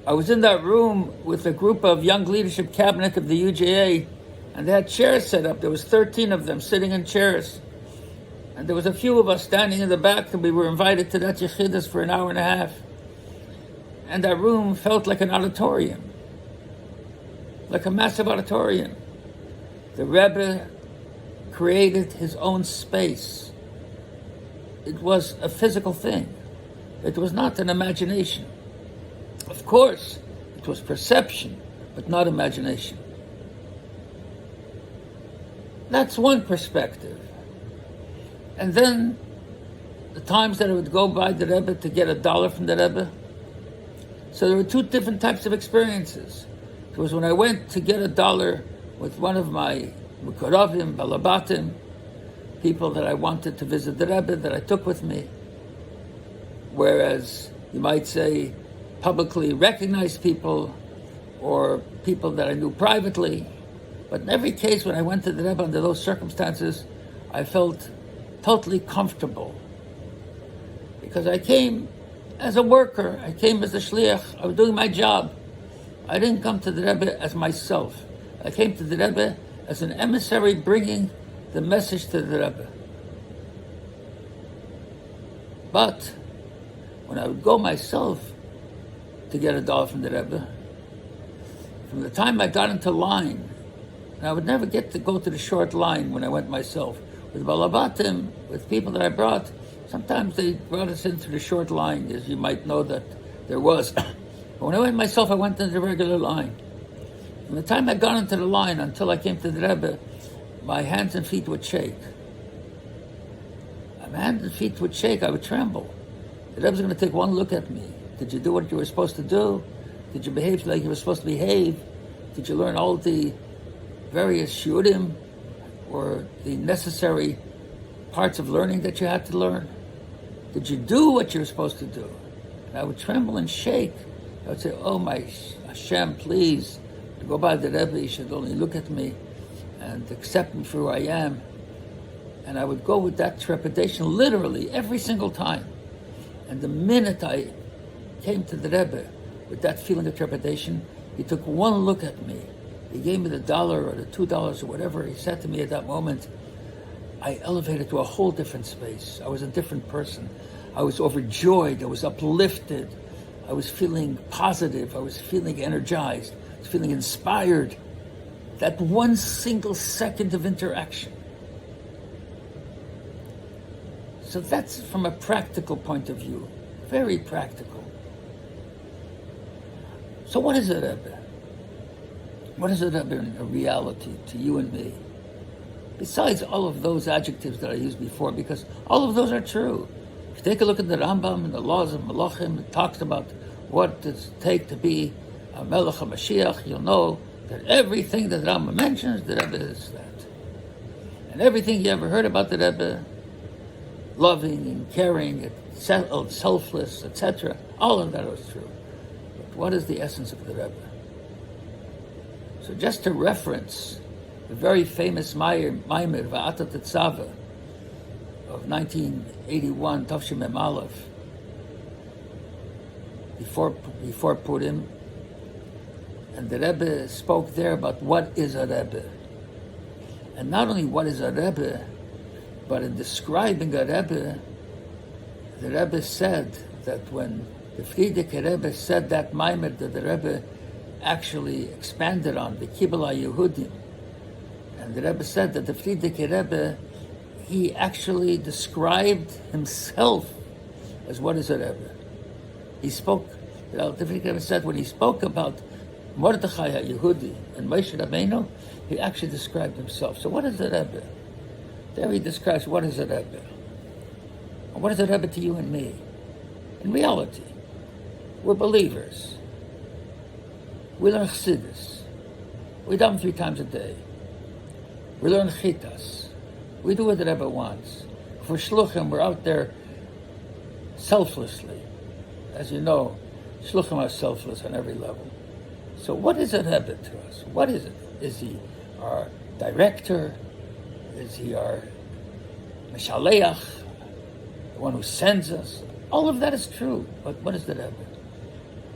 S3: I was in that room with a group of young leadership cabinet of the UJA, and they had chairs set up. There was 13 of them sitting in chairs. And there was a few of us standing in the back, and we were invited to that Yechidus for an hour and a half. And that room felt like an auditorium, like a massive auditorium. The Rebbe created his own space. It was a physical thing. It was not an imagination. Of course, it was perception, but not imagination. That's one perspective. And then the times that I would go by the Rebbe to get $1 from the Rebbe. So there were 2 different types of experiences. It was when I went to get $1 with one of my Mukaravim, Balabatim, people that I wanted to visit the Rebbe that I took with me. Whereas you might say publicly recognized people or people that I knew privately. But in every case, when I went to the Rebbe under those circumstances, I felt totally comfortable. Because I came as a worker, I came as a shliach, I was doing my job. I didn't come to the Rebbe as myself. I came to the Rebbe as an emissary bringing the message to the Rebbe. But when I would go myself to get $1 from the Rebbe, from the time I got into line, and I would never get to go to the short line when I went myself. With Balabatim, with people that I brought, sometimes they brought us into the short line, as you might know that there was. But when I went myself, I went into the regular line. From the time I got into the line until I came to the Rebbe, my hands and feet would shake. My hands and feet would shake, I would tremble. The Rebbe's going to take one look at me. Did you do what you were supposed to do? Did you behave like you were supposed to behave? Did you learn all the various shurim or the necessary parts of learning that you had to learn? Did you do what you were supposed to do? And I would tremble and shake. I would say, oh my Hashem, please, to go by the Rebbe, you should only look at me and accept me for who I am. And I would go with that trepidation literally every single time. And the minute I came to the Rebbe with that feeling of trepidation, he took one look at me. He gave me the $1 or the $2 or whatever he said to me at that moment. I elevated to a whole different space. I was a different person. I was overjoyed. I was uplifted. I was feeling positive. I was feeling energized. I was feeling inspired. That one single second of interaction. So that's from a practical point of view. Very practical. So what is a Rebbe? What is a Rebbe in reality to you and me? Besides all of those adjectives that I used before, because all of those are true. If you take a look at the Rambam and the laws of Malachim, it talks about what does it take to be a Melech HaMashiach, you'll know that everything that the Rambam mentions, the Rebbe is that. And everything you ever heard about the Rebbe, loving and caring, selfless, etc., all of that is true. But what is the essence of the Rebbe? So just to reference the very famous Maimer, Va'ata Tetzava, of 1981, Tavshim Mem Aleph, before Purim, and the Rebbe spoke there about what is a Rebbe. And not only what is a Rebbe, but in describing a Rebbe, the Rebbe said that when the Frierdiker Rebbe said that Maimer that the Rebbe actually expanded on, the Kibbutz Yehudim, and the Rebbe said that the Frierdiker Rebbe, he actually described himself as what is a Rebbe. He spoke, the Frierdiker Rebbe said when he spoke about Mordechai HaYehudi and Moshe Rabbeinu, He actually described himself. So what is the Rebbe? There he describes what is the Rebbe. And what is the Rebbe to you and me? In reality, we're believers. We learn Chassidus. We daven 3 times a day. We learn Chitas. We do what the Rebbe wants. For Shluchim, we're out there selflessly. As you know, Shluchim are selfless on every level. So what is a Rebbe to us? What is it? Is he our director? Is he our Meshaleach, the one who sends us? All of that is true, but what is the Rebbe?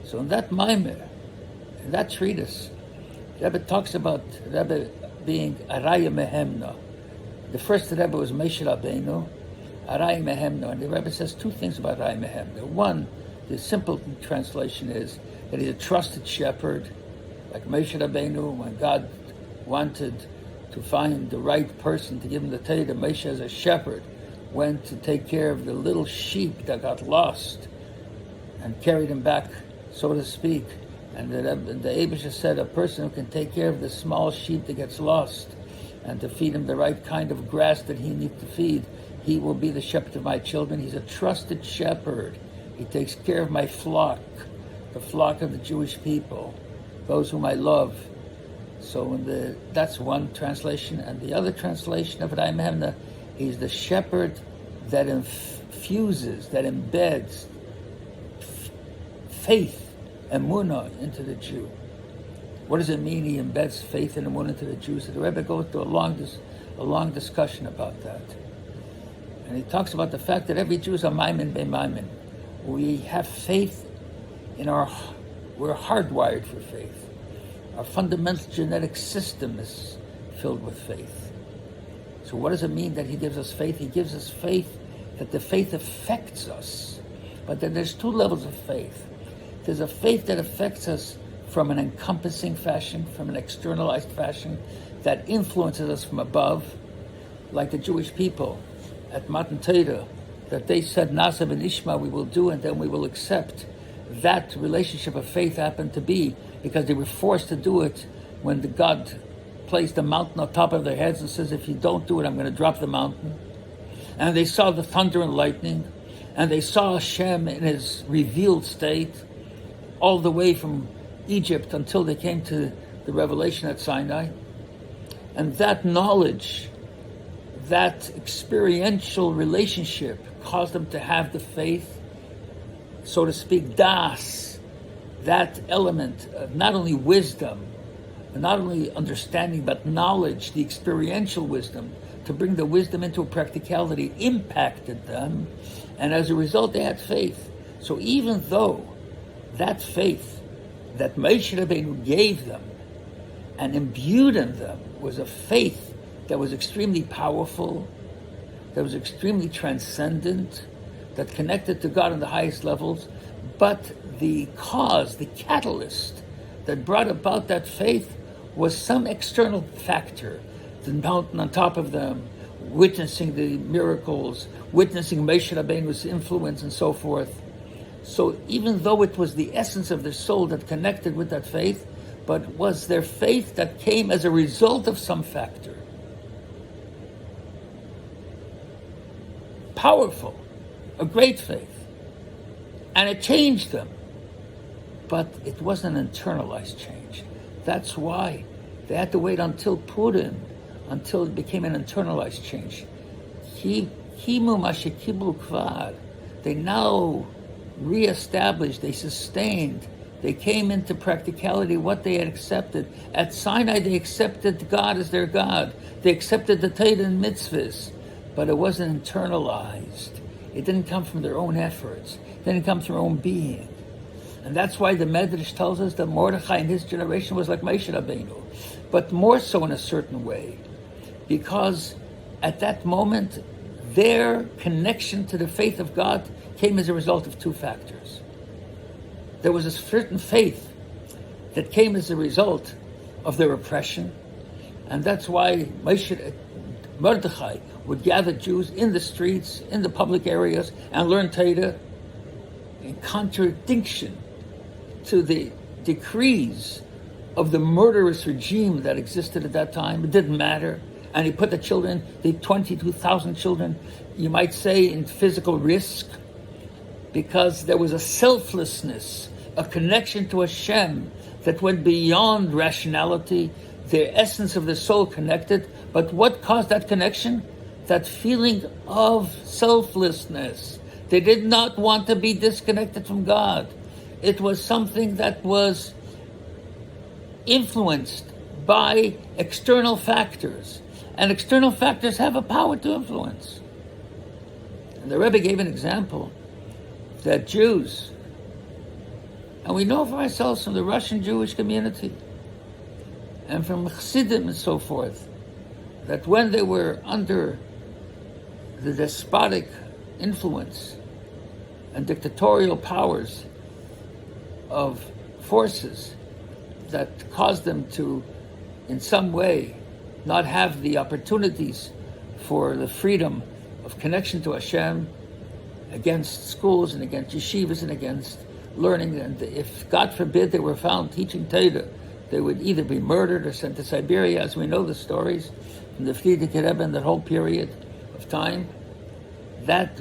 S3: So in that Maimer, in that treatise, the Rebbe talks about the Rebbe being Araya Mehemna. The first Rebbe was Moshe Rabbeinu, Araya Mehemna, and the Rebbe says 2 things about Araya Mehemna. One, the simple translation is that he's a trusted shepherd, like Moshe Rabbeinu, when God wanted to find the right person to give him the Torah, Moshe as a shepherd went to take care of the little sheep that got lost and carried him back, so to speak. And the Abisha said, a person who can take care of the small sheep that gets lost and to feed him the right kind of grass that he needs to feed, he will be the shepherd of my children. He's a trusted shepherd. He takes care of my flock, the flock of the Jewish people, those whom I love. So that's one translation. And the other translation of Araya Mehemna, he's the shepherd that infuses, that embeds faith, emunah, into the Jew. What does it mean he embeds faith and emunah into the Jews? So the Rebbe goes through a long discussion about that. And he talks about the fact that every Jew is a maimin be-maimin. We have faith we're hardwired for faith. Our fundamental genetic system is filled with faith. So what does it mean that he gives us faith? He gives us faith that the faith affects us. But then there's 2 levels of faith. There's a faith that affects us from an encompassing fashion, from an externalized fashion, that influences us from above, like the Jewish people at Matan Torah, that they said, Nasa v'nishma, we will do, and then we will accept. That relationship of faith happened to be because they were forced to do it when God placed a mountain on top of their heads and says, if you don't do it, I'm going to drop the mountain. And they saw the thunder and lightning, and they saw Hashem in his revealed state, all the way from Egypt until they came to the revelation at Sinai. And that knowledge, that experiential relationship caused them to have the faith, so to speak, das, that element of not only wisdom, not only understanding, but knowledge, the experiential wisdom, to bring the wisdom into a practicality, impacted them, and as a result they had faith. So even though that faith that Moshe Rabbeinu gave them and imbued in them was a faith that was extremely powerful, that was extremely transcendent, that connected to God on the highest levels, but the cause, the catalyst that brought about that faith was some external factor. The mountain on top of them, witnessing the miracles, witnessing Moshe Rabbeinu's influence and so forth. So even though it was the essence of their soul that connected with that faith, but was their faith that came as a result of some factor. Powerful, a great faith. And it changed them. But it wasn't an internalized change. That's why they had to wait until Purim, until it became an internalized change. They now reestablished, they sustained, they came into practicality what they had accepted. At Sinai, they accepted God as their God. They accepted the Torah and mitzvahs, but it wasn't internalized. It didn't come from their own efforts. It didn't come from their own being. And that's why the Medrash tells us that Mordechai in his generation was like Moshe Rabbeinu, but more so in a certain way, because at that moment, their connection to the faith of God came as a result of 2 factors. There was a certain faith that came as a result of their oppression, and that's why Mordechai would gather Jews in the streets, in the public areas, and learn Torah in contradiction to the decrees of the murderous regime that existed at that time. It didn't matter. And he put the children, the 22,000 children, you might say, in physical risk, because there was a selflessness, a connection to Hashem that went beyond rationality, the essence of the soul connected. But what caused that connection? That feeling of selflessness. They did not want to be disconnected from God. It was something that was influenced by external factors. And external factors have a power to influence. And the Rebbe gave an example that Jews, and we know for ourselves from the Russian Jewish community and from Chassidim and so forth, that when they were under the despotic influence and dictatorial powers of forces that caused them to, in some way, not have the opportunities for the freedom of connection to Hashem, against schools and against yeshivas and against learning. And if, God forbid, they were found teaching Torah, they would either be murdered or sent to Siberia, as we know the stories from the Frierdiker Rebbe and that whole period of time. That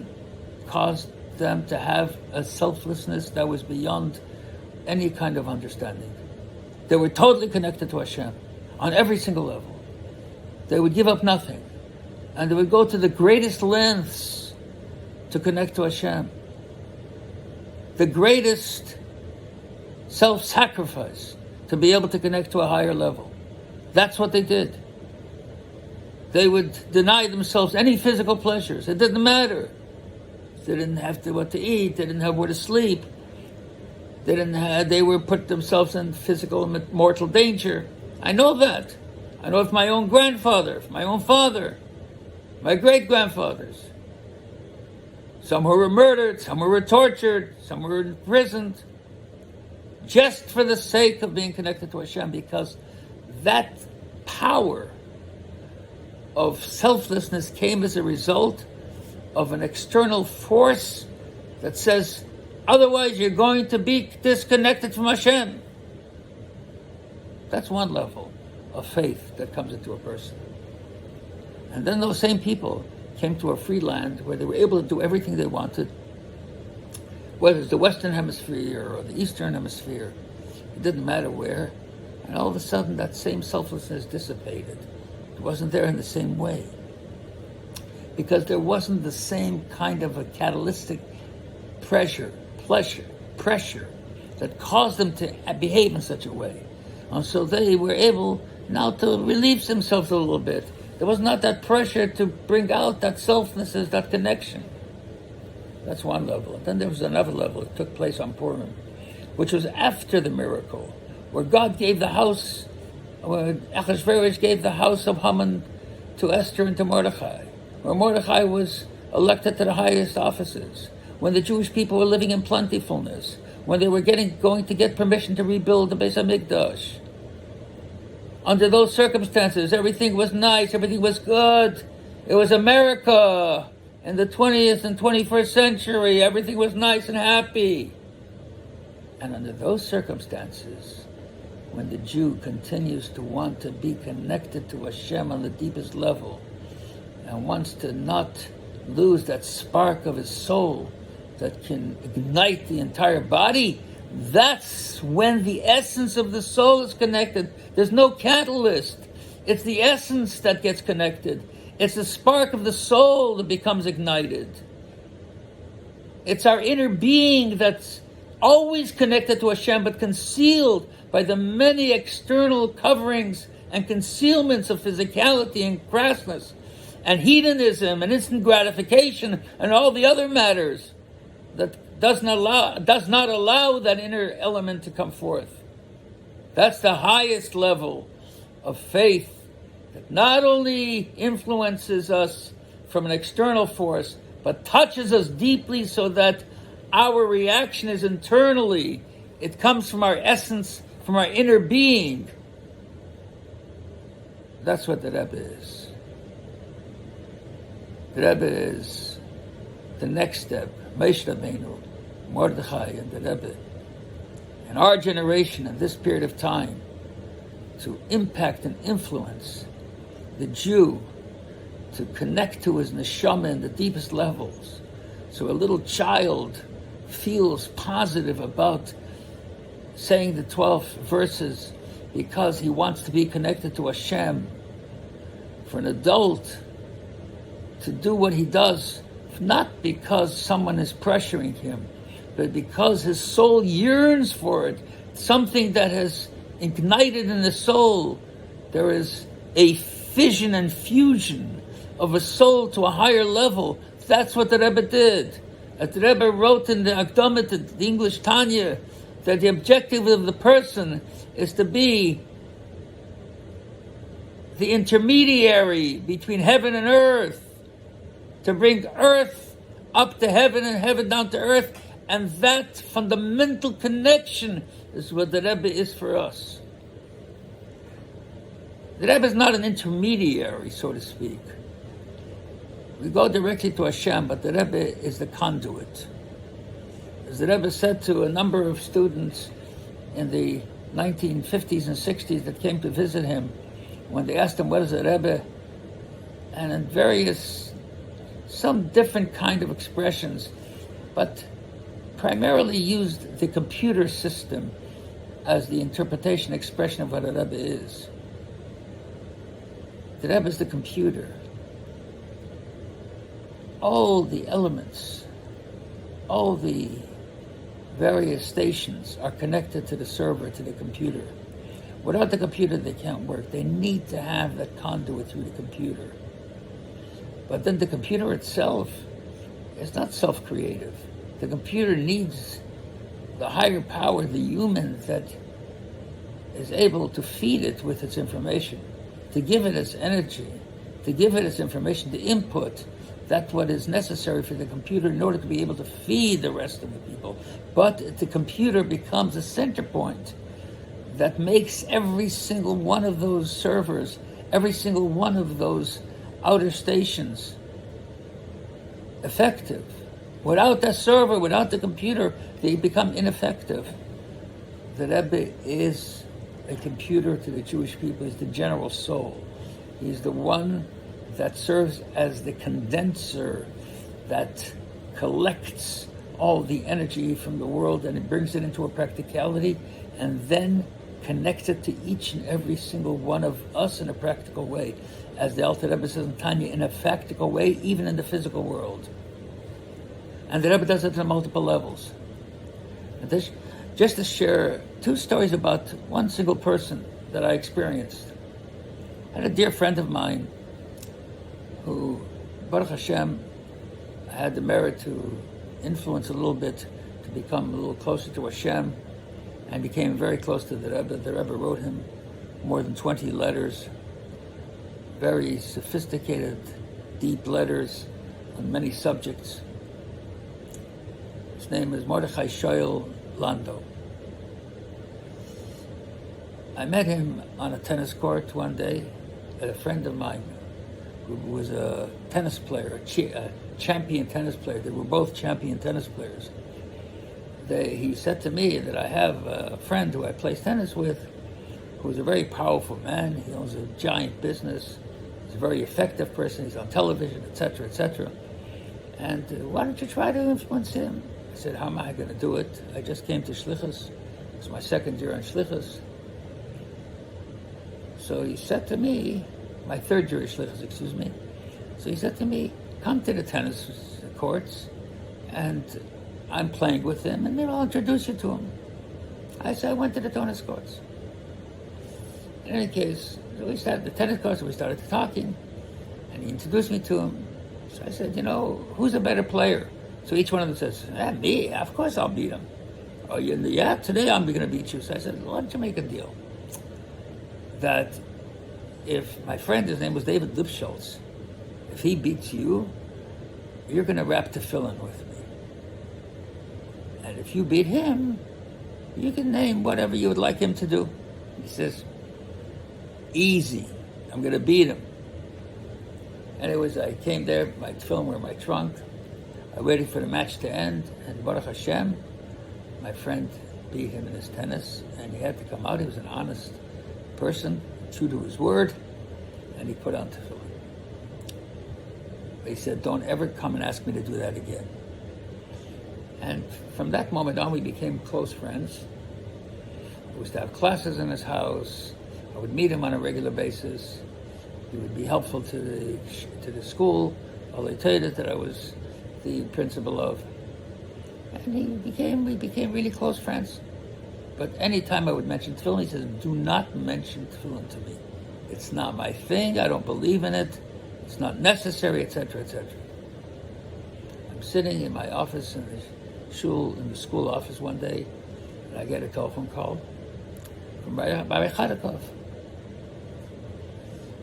S3: caused them to have a selflessness that was beyond any kind of understanding. They were totally connected to Hashem on every single level. They would give up nothing. And they would go to the greatest lengths to connect to Hashem. The greatest self-sacrifice to be able to connect to a higher level. That's what they did. They would deny themselves any physical pleasures. It didn't matter. They didn't have what to eat. They didn't have where to sleep. They were put themselves in physical and mortal danger. I know that. I know of my own grandfather, my own father, my great-grandfathers. Some who were murdered, some who were tortured, some were imprisoned, just for the sake of being connected to Hashem, because that power of selflessness came as a result of an external force that says, otherwise you're going to be disconnected from Hashem. That's one level of faith that comes into a person. And then those same people came to a free land where they were able to do everything they wanted, whether it's the Western Hemisphere or the Eastern Hemisphere. It didn't matter where. And all of a sudden that same selflessness dissipated. It wasn't there in the same way. Because there wasn't the same kind of a catalytic pressure that caused them to behave in such a way. And so they were able now to relieve themselves a little bit. There was not that pressure to bring out that selflessness, that connection. That's one level. And then there was another level that took place on Purim, which was after the miracle, where God gave the house, where Achashverosh gave the house of Haman to Esther and to Mordechai, where Mordechai was elected to the highest offices, when the Jewish people were living in plentifulness, when they were going to get permission to rebuild the Beis HaMikdash. Under those circumstances, everything was nice, everything was good. It was America in the 20th and 21st century. Everything was nice and happy. And under those circumstances, when the Jew continues to want to be connected to Hashem on the deepest level and wants to not lose that spark of his soul that can ignite the entire body, that's when the essence of the soul is connected. There's no catalyst. It's the essence that gets connected. It's the spark of the soul that becomes ignited. It's our inner being that's always connected to Hashem, but concealed by the many external coverings and concealments of physicality and crassness and hedonism and instant gratification and all the other matters that does not allow that inner element to come forth. That's the highest level of faith that not only influences us from an external force, but touches us deeply so that our reaction is internally. It comes from our essence, from our inner being. That's what the Rebbe is. The Rebbe is the next step. Moshe Rabbeinu, Mordechai, and the Rebbe. In our generation, in this period of time, to impact and influence the Jew to connect to his neshama in the deepest levels. So a little child feels positive about saying the 12 verses because he wants to be connected to Hashem. For an adult to do what he does, not because someone is pressuring him, but because his soul yearns for it, something that has ignited in the soul. There is a fission and fusion of a soul to a higher level. That's what the Rebbe did. The Rebbe wrote in the Akdamah to the English Tanya that the objective of the person is to be the intermediary between heaven and earth, to bring earth up to heaven and heaven down to earth, and that fundamental connection is what the Rebbe is for us. The Rebbe is not an intermediary, so to speak. We go directly to Hashem, but the Rebbe is the conduit. As the Rebbe said to a number of students in the 1950s and 60s that came to visit him, when they asked him, what is a Rebbe? And in various, some different kind of expressions, but primarily used the computer system as the interpretation, expression of what a Rebbe is. The Rebbe is the computer. All the elements, all the various stations are connected to the server, to the computer. Without the computer, they can't work. They need to have that conduit through the computer. But then the computer itself is not self-creative. The computer needs the higher power, the human that is able to feed it with its information, to give it its energy, to give it its information, the input. That's what is necessary for the computer in order to be able to feed the rest of the people. But the computer becomes a center point that makes every single one of those servers, every single one of those outer stations effective. Without that server, without the computer, they become ineffective. The Rebbe is a computer to the Jewish people. He's the general soul. He's the one that serves as the condenser that collects all the energy from the world and it brings it into a practicality and then connects it to each and every single one of us in a practical way. As the Alter Rebbe says in Tanya, in a practical way, even in the physical world. And the Rebbe does it on multiple levels. And this, just to share two stories about one single person that I experienced. I had a dear friend of mine who, Baruch Hashem, had the merit to influence a little bit, to become a little closer to Hashem, and became very close to the Rebbe. The Rebbe wrote him more than 20 letters, very sophisticated, deep letters on many subjects. His name is Mordechai Shoel Lando. I met him on a tennis court one day at a friend of mine who was a tennis player, a champion tennis player. They were both champion tennis players. He said to me that I have a friend who I play tennis with who's a very powerful man. He owns a giant business. He's a very effective person. He's on television, etc., etc. And why don't you try to influence him? I said, how am I going to do it? I just came to Shlichus. It's my second year on Shlichus. So he said to me, my third year at Shlichus, excuse me. So he said to me, come to the tennis courts and I'm playing with him and maybe I'll introduce you to him. I said, I went to the tennis courts. In any case, we started the tennis courts and we started talking and he introduced me to him. So I said, who's a better player? So each one of them says, me, of course I'll beat him. Oh, yeah, today I'm going to beat you. So I said, why don't you make a deal? That if my friend, his name was David Lipschultz, if he beats you, you're going to wrap tefillin with me. And if you beat him, you can name whatever you would like him to do. He says, easy, I'm going to beat him. Anyways, I came there, my tefillin were in my trunk. I waited for the match to end, and Baruch Hashem, my friend beat him in his tennis, and he had to come out. He was an honest person, true to his word, and he put on tefillin. He said, don't ever come and ask me to do that again. And from that moment on, we became close friends. I used to have classes in his house. I would meet him on a regular basis. He would be helpful to the school, Alei that I was the principal of. And we became really close friends. But any time I would mention tefillin, he says, do not mention tefillin to me. It's not my thing. I don't believe in it. It's not necessary, etc., etc. I'm sitting in my office in the school office one day, and I get a telephone call from Rabbi Chadakov.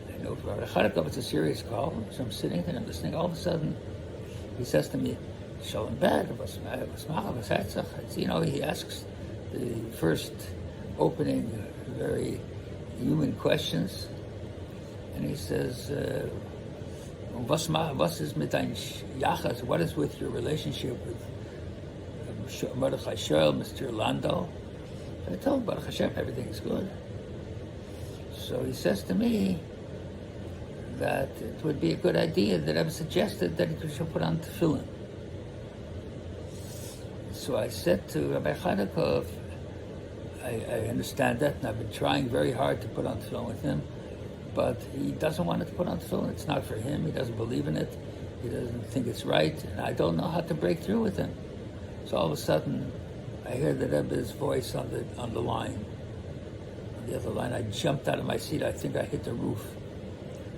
S3: I know for Rabbi Chadakov it's a serious call, so I'm sitting there and listening. All of a sudden, he says to me, Sholom bad, he asks the first opening, very human questions, and he says, was is mit dein Yachas? What is with your relationship with Mordechai Shoel, Mr. Landau? I told him, Baruch Hashem, everything's good. So he says to me that it would be a good idea that I've suggested that he should put on tefillin. So I said to Rabbi Chadakov, I understand that, and I've been trying very hard to put on tefillin with him, but he doesn't want to put on tefillin. It's not for him. He doesn't believe in it. He doesn't think it's right, and I don't know how to break through with him. So all of a sudden, I hear the Rebbe's voice on the line. On the other line, I jumped out of my seat. I think I hit the roof.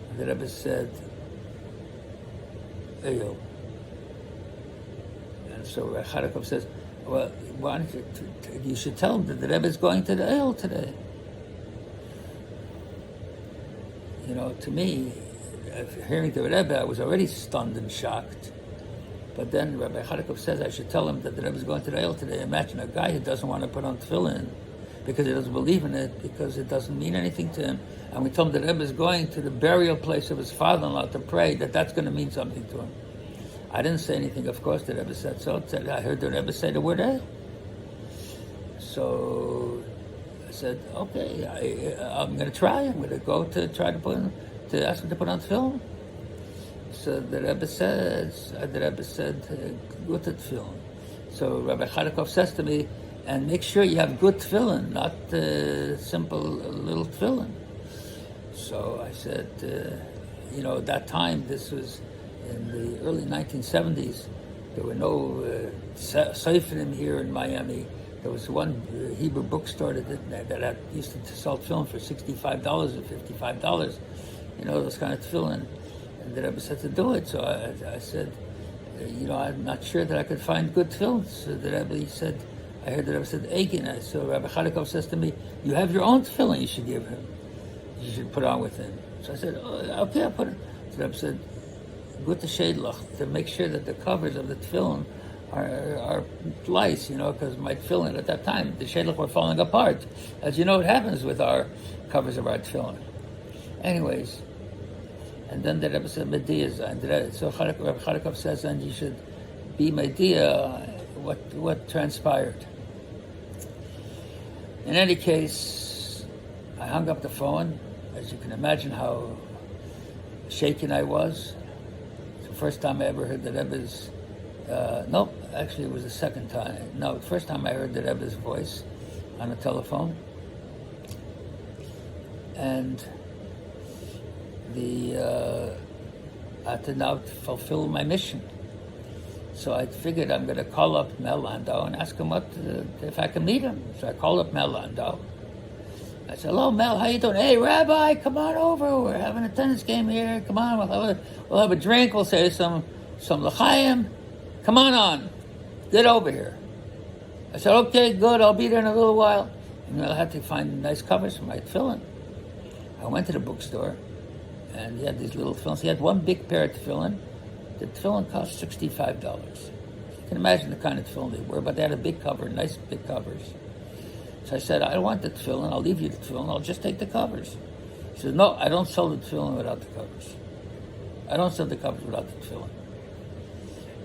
S3: And the Rebbe said, Eyo. And so Chadakov says, well, why don't you should tell him that the Rebbe is going to the Eyal today. You know, to me, hearing the Rebbe, I was already stunned and shocked. But then Rabbi Chadakov says I should tell him that the Rebbe is going to the Eyal today. Imagine a guy who doesn't want to put on tefillin because he doesn't believe in it, because it doesn't mean anything to him. And we told him the Rebbe is going to the burial place of his father-in-law to pray, that's going to mean something to him. I didn't say anything, of course. The Rebbe said so. I heard the Rebbe say the word Eyal. So I said, okay, I'm going to try. I'm going to go to try to ask him to put on tefillin. So the Rebbe said, good tefillin. So Rabbi Chadakov says to me, and make sure you have good tefillin, not simple little tefillin. So I said, at that time, this was in the early 1970s, there were no seifrim here in Miami. There was one Hebrew bookstore that used to sell tefillin for $65 or $55, those kind of tefillin. And the Rebbe said to do it. So I said, I'm not sure that I could find good tefillin. So the Rebbe said, I heard the Rebbe said, Egin. So Rabbi Chadakov says to me, you have your own tefillin you should give him. You should put on with him. So I said, okay, I'll put it. So the Rebbe said, good to shadlach, to make sure that the covers of the tefillin are lice, because my tefillin at that time, the shadlach were falling apart. As you know, what happens with our covers of our tefillin. Anyways, and then the Rebbe said, Mediyah, and so Rabbi Chadakov says, and you should be Mediyah, what transpired. In any case, I hung up the phone. As you can imagine how shaken I was. It's the first time I ever heard the Rebbe's, actually it was the second time. No, the first time I heard the Rebbe's voice on the telephone. And I had to now fulfill my mission. So I figured I'm going to call up Mel Landau and ask him if I can meet him. So I called up Mel Landau. I said, hello, Mel, how you doing? Hey, Rabbi, come on over. We're having a tennis game here. Come on, we'll have a drink. We'll say some l'chaim. Come on. Get over here. I said, okay, good. I'll be there in a little while. And I had to find nice covers for my tefillin. I went to the bookstore, and he had these little tefillins. He had one big pair of tefillin. The tefillin cost $65. You can imagine the kind of tefillin they were, but they had a big cover, nice big covers. So I said, I don't want the tefillin. I'll leave you the tefillin. I'll just take the covers. He said, no, I don't sell the tefillin without the covers. I don't sell the covers without the tefillin.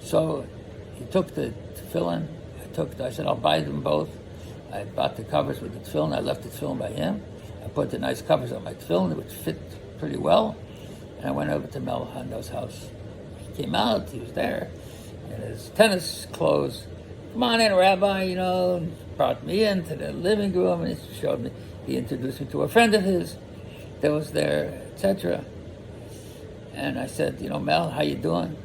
S3: So he took the tefillin. I said, I'll buy them both. I bought the covers with the tefillin. I left the tefillin by him. I put the nice covers on my tefillin, which fit pretty well, and I went over to Mel Hando's house. He came out, he was there, in his tennis clothes. Come on in, Rabbi, brought me into the living room, and he showed me, he introduced me to a friend of his that was there, etc. And I said, Mel, how you doing?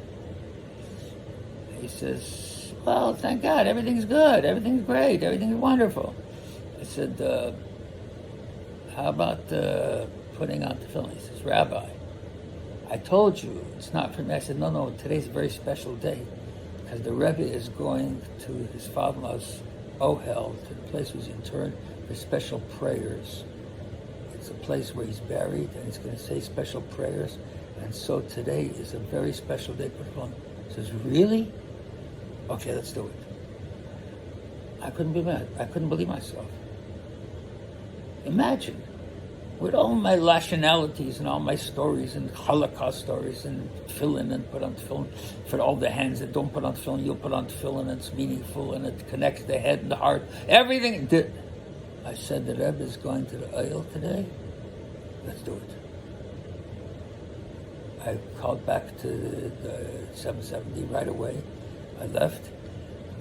S3: He says, well, thank God, everything's good, everything's great, everything's wonderful. I said, how about putting on tefillin? He says, Rabbi, I told you it's not for me. I said, no, today's a very special day because the Rebbe is going to his father-in-law's Ohel, to the place where he's interred, for special prayers. It's a place where he's buried, and he's going to say special prayers. And so today is a very special day for tefillin. He says, really? Okay, let's do it. I couldn't be mad. I couldn't believe myself. Imagine, with all my rationalities and all my stories and Holocaust stories and tefillin and put on tefillin, for all the hands that don't put on tefillin, you'll put on tefillin, and it's meaningful and it connects the head and the heart. Everything did. I said, the Rebbe is going to the oil today. Let's do it. I called back to the 770 right away. I left.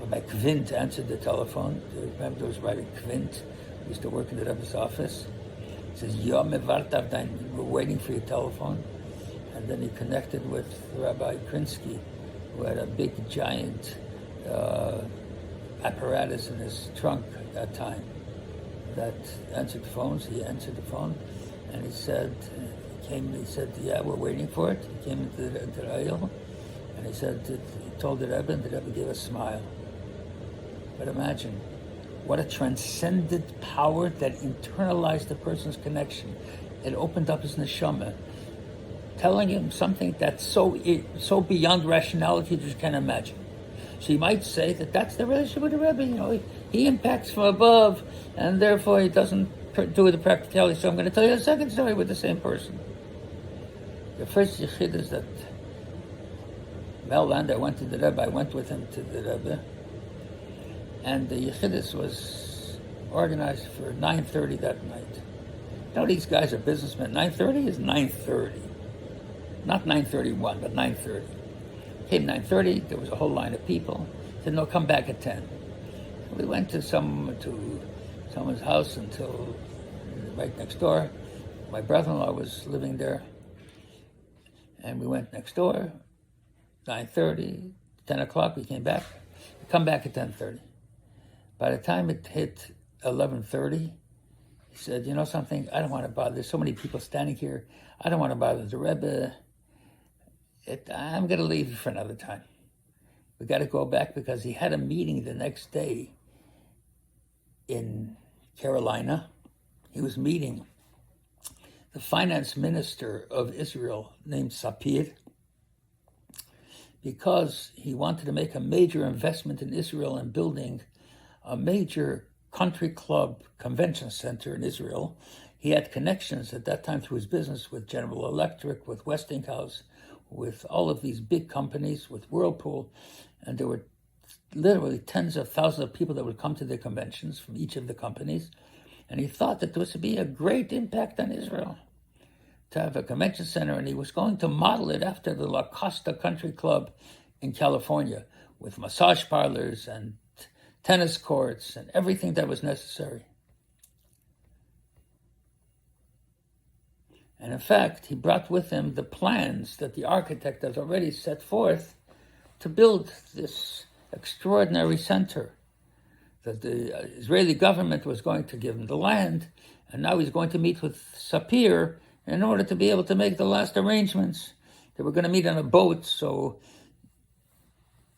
S3: My Kvint answered the telephone. Remember, there was Rabbi Kvint. He used to work in the Rebbe's office. He says, we're waiting for your telephone. And then he connected with Rabbi Krinsky, who had a big, giant apparatus in his trunk at that time that answered phones. He answered the phone, and he said, yeah, we're waiting for it. He came into the aisle, and he said, he told the Rebbe, and the Rebbe gave a smile. But imagine, what a transcendent power that internalized the person's connection. It opened up his neshama, telling him something that's so beyond rationality that you can't imagine. So you might say that that's the relationship with the Rebbe. He impacts from above, and therefore he doesn't do with the practicality. So I'm going to tell you a second story with the same person. The first yichid is that Mel Lander went to the Rebbe. I went with him to the Rebbe. And the Yechidus was organized for 9:30 that night. These guys are businessmen. 9:30 is 9:30. Not 9:31, but 9:30. Came 9:30, there was a whole line of people. Said, no, come back at 10. So we went to someone's house until right next door. My brother-in-law was living there. And we went next door, 9:30, 10 o'clock, we came back. We come back at 10:30. By the time it hit 11:30, he said, something, I don't want to bother. There's so many people standing here. I don't want to bother the Rebbe. I'm going to leave for another time. We got to go back because he had a meeting the next day in Carolina. He was meeting the finance minister of Israel named Sapir because he wanted to make a major investment in Israel and building a major country club convention center in Israel. He had connections at that time through his business with General Electric, with Westinghouse, with all of these big companies, with Whirlpool, and there were literally tens of thousands of people that would come to the conventions from each of the companies, and he thought that this would be a great impact on Israel to have a convention center, and he was going to model it after the La Costa Country Club in California with massage parlors and tennis courts and everything that was necessary. And in fact, he brought with him the plans that the architect has already set forth to build this extraordinary center, that the Israeli government was going to give him the land, and now he's going to meet with Sapir in order to be able to make the last arrangements. They were going to meet on a boat, so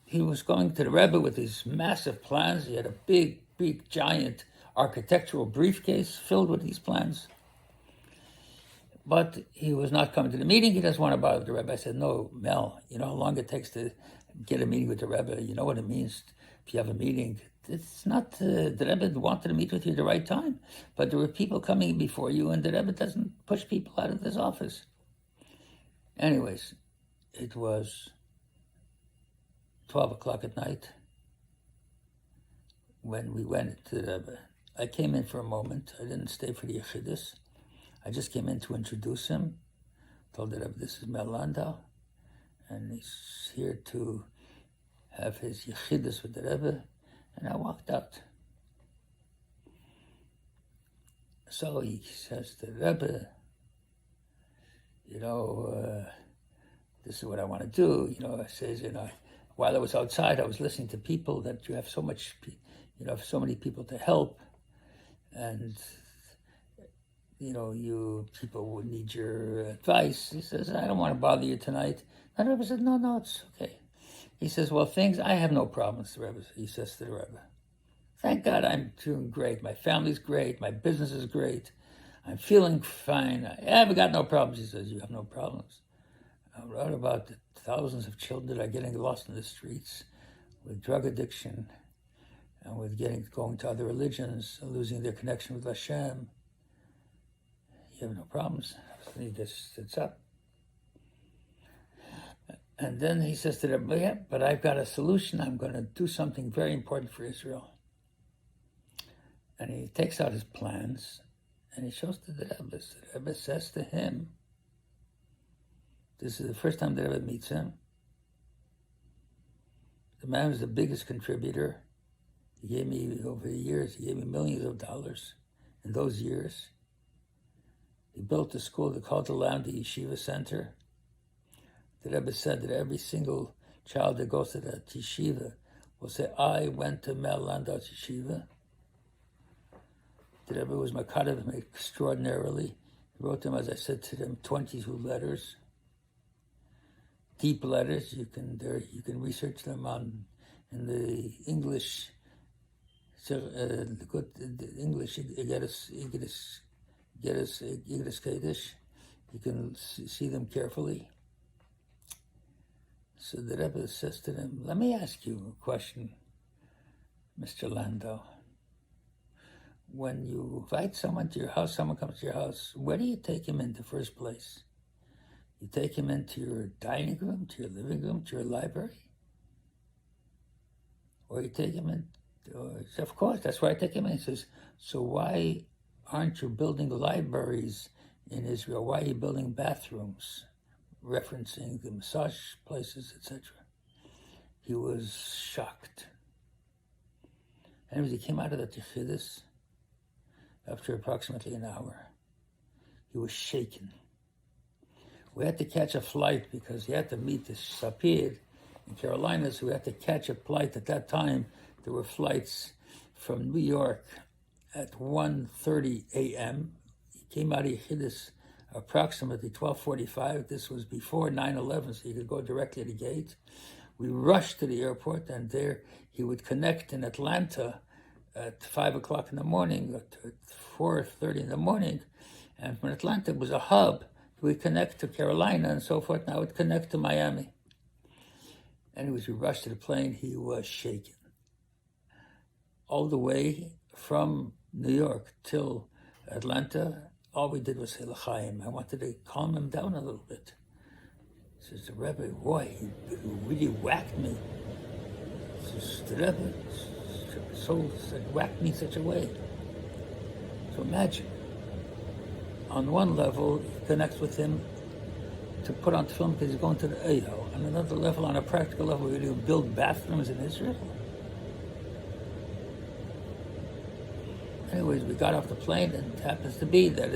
S3: he was going to the Rebbe with these massive plans. He had a big, giant architectural briefcase filled with these plans. But he was not coming to the meeting. He doesn't want to bother the Rebbe. I said, no, Mel, you know how long it takes to get a meeting with the Rebbe? You know what it means if you have a meeting. It's not the Rebbe wanted to meet with you at the right time, but there were people coming before you, and the Rebbe doesn't push people out of his office. Anyways, it was 12 o'clock at night when we went to the Rebbe. I came in for a moment. I didn't stay for the Yechidus. I just came in to introduce him. Told the Rebbe, this is Mel Landau, and he's here to have his yechidus with the Rebbe, and I walked out. So he says to the Rebbe, this is what I want to do. I says, while I was outside, I was listening to people that you have so much, so many people to help, and you people would need your advice. He says, I don't want to bother you tonight. And the Rebbe said, no, it's okay. He says, well, I have no problems, the Rebbe. He says to the Rebbe, thank God I'm doing great. My family's great. My business is great. I'm feeling fine. I haven't got no problems. He says, you have no problems. I wrote about the thousands of children that are getting lost in the streets with drug addiction and with going to other religions, losing their connection with Hashem. You have no problems. He just sits up. And then he says to the Rebbe, yeah, but I've got a solution. I'm going to do something very important for Israel. And he takes out his plans and he shows to the Rebbe. The Rebbe says to him, this is the first time the Rebbe meets him. The man was the biggest contributor. He gave me, over the years, he gave me millions of dollars in those years. He built a school that called the Lam, the Yeshiva Center. The Rebbe said that every single child that goes to that yeshiva will say, I went to Mel Landau's yeshiva. The Rebbe was makadev extraordinarily. He wrote them, as I said to them, 22 letters. Deep letters. You can research them in the English, Iggud Kodesh. You can see them carefully. So the Rebbe says to them, let me ask you a question, Mr. Landau. When you invite someone to your house, someone comes to your house, where do you take him in the first place? You take him into your dining room, to your living room, to your library? Or you take him in, of course, that's where I take him in. He says, so why aren't you building libraries in Israel? Why are you building bathrooms? Referencing the massage places, etc. He was shocked. Anyways, he came out of the yechidus after approximately an hour. He was shaken. We had to catch a flight because he had to meet the Sapir in Carolina, so we had to catch a flight. At that time, there were flights from New York at 1:30 a.m. He came out of yechidus approximately 12:45. This was before 9/11, so he could go directly to the gate. We rushed to the airport, and there he would connect in Atlanta at 5 o'clock in the morning, or 4:30 in the morning. And from Atlanta, it was a hub. He would connect to Carolina and so forth. Now it would connect to Miami. Anyways, we rushed to the plane. He was shaken. All the way from New York till Atlanta, all we did was say Chaim. I wanted to calm him down a little bit. He says, the Rebbe, boy, he really whacked me. He says, the Rebbe whacked me in such a way. So imagine, on one level, he connects with him to put on film because he's going to the Eyo. On another level, on a practical level, we do build bathrooms in Israel. Anyways, we got off the plane, and it happens to be that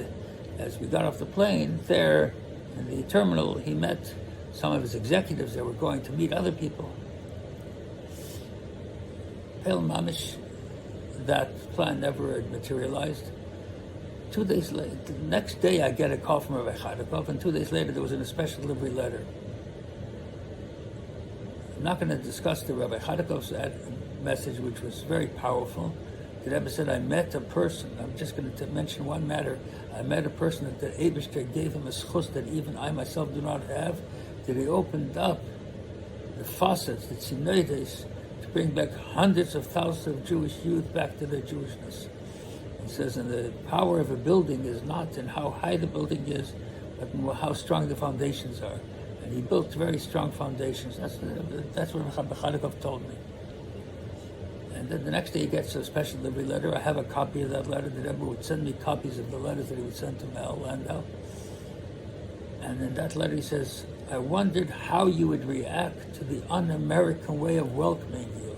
S3: as we got off the plane, there in the terminal, he met some of his executives that were going to meet other people. Pale Mamish, that plan never materialized. 2 days later, the next day I get a call from Rabbi Chadakov, and 2 days later there was a special delivery letter. I'm not going to discuss the Rabbi Chadakov's message, which was very powerful. The Rebbe said, I met a person, I'm just going to mention one matter, I met a person that the Eibishter gave him a schus that even I myself do not have, that he opened up the faucets, the tzinoides, to bring back hundreds of thousands of Jewish youth back to their Jewishness. He says, and the power of a building is not in how high the building is, but in how strong the foundations are. And he built very strong foundations. That's what Rabbi Chadakov told me. And then the next day he gets a special delivery letter. I have a copy of that letter. The Rebbe would send me copies of the letters that he would send to Mel Landau. And in that letter he says, I wondered how you would react to the un-American way of welcoming you.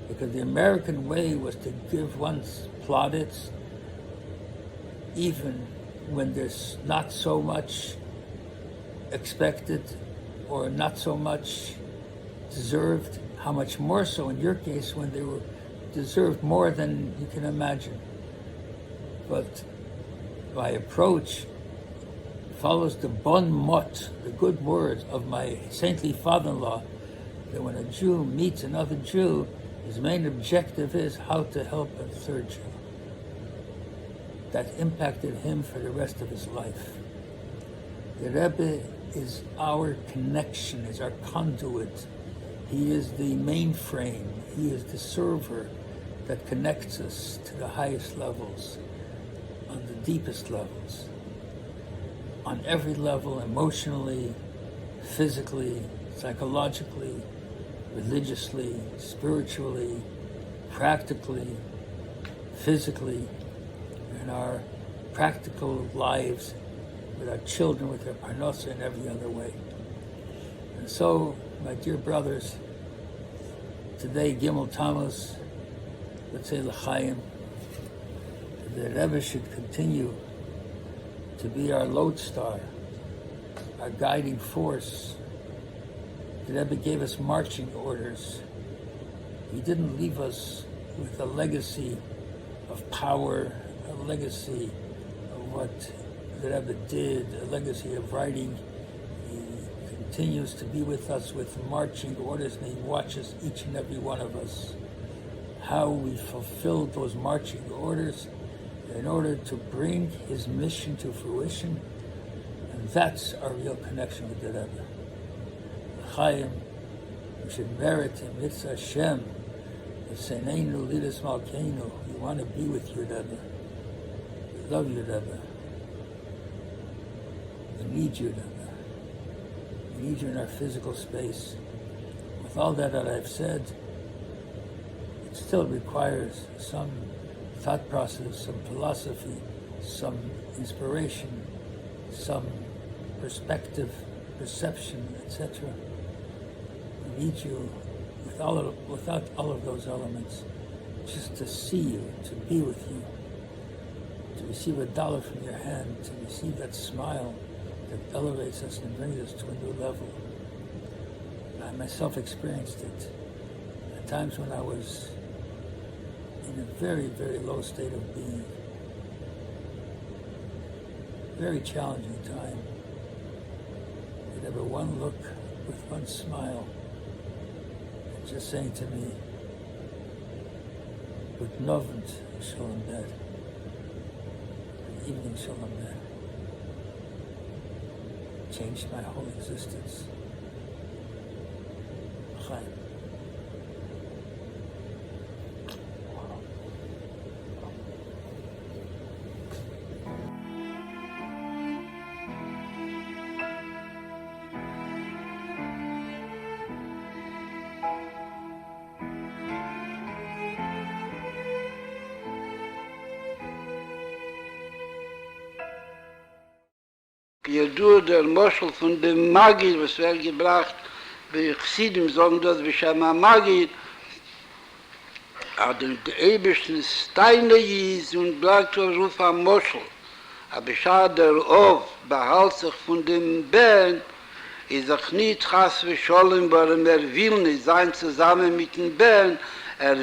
S3: Because the American way was to give one's plaudits even when there's not so much expected or not so much deserved. How much more so in your case when they were deserved more than you can imagine. But my approach follows the bon mot, the good words of my saintly father-in-law, that when a Jew meets another Jew, his main objective is how to help a third Jew. That impacted him for the rest of his life. The Rebbe is our connection, is our conduit. He is the mainframe. He is the server that connects us to the highest levels, on the deepest levels, on every level, emotionally, physically, psychologically, religiously, spiritually, practically, physically, in our practical lives, with our children, with our parnasa, in every other way. And so, my dear brothers, today, Gimmel Tammuz, let's say Chaim, the Rebbe should continue to be our lodestar, our guiding force. The Rebbe gave us marching orders. He didn't leave us with a legacy of power, a legacy of what the Rebbe did, a legacy of writing. He continues to be with us with marching orders, and he watches each and every one of us, how we fulfilled those marching orders in order to bring his mission to fruition. And that's our real connection with the Rebbe. Chaim, we should merit him. It's Hashem. Seneinu lidas malkeinu. We want to be with you, Rebbe. We love you, Rebbe. We need you, Rebbe. We need you in our physical space. With all that I've said, it still requires some thought process, some philosophy, some inspiration, some perspective, perception, etc. We need you without all of those elements, just to see you, to be with you, to receive $1 from your hand, to receive that smile that elevates us and brings us to a new level. I myself experienced it at times when I was in a very, very low state of being. Very challenging time. You'd have one look with one smile, and just saying to me, "Good Novent, Sholom bed. Good evening, Sholom bed." Changed my whole existence. Chaim.
S1: ידוע der Moschel von dem Magid, was gebracht, bei Chassidim sagen das, wie Shema Magid, aber der Ebersten Steine ist und bleibt auf Ruf am Moschel. Aber schau der Ov, behält sich von dem Ben, ist auch nicht Chas wie Sholom, weil will nicht sein zusammen mit dem Ben,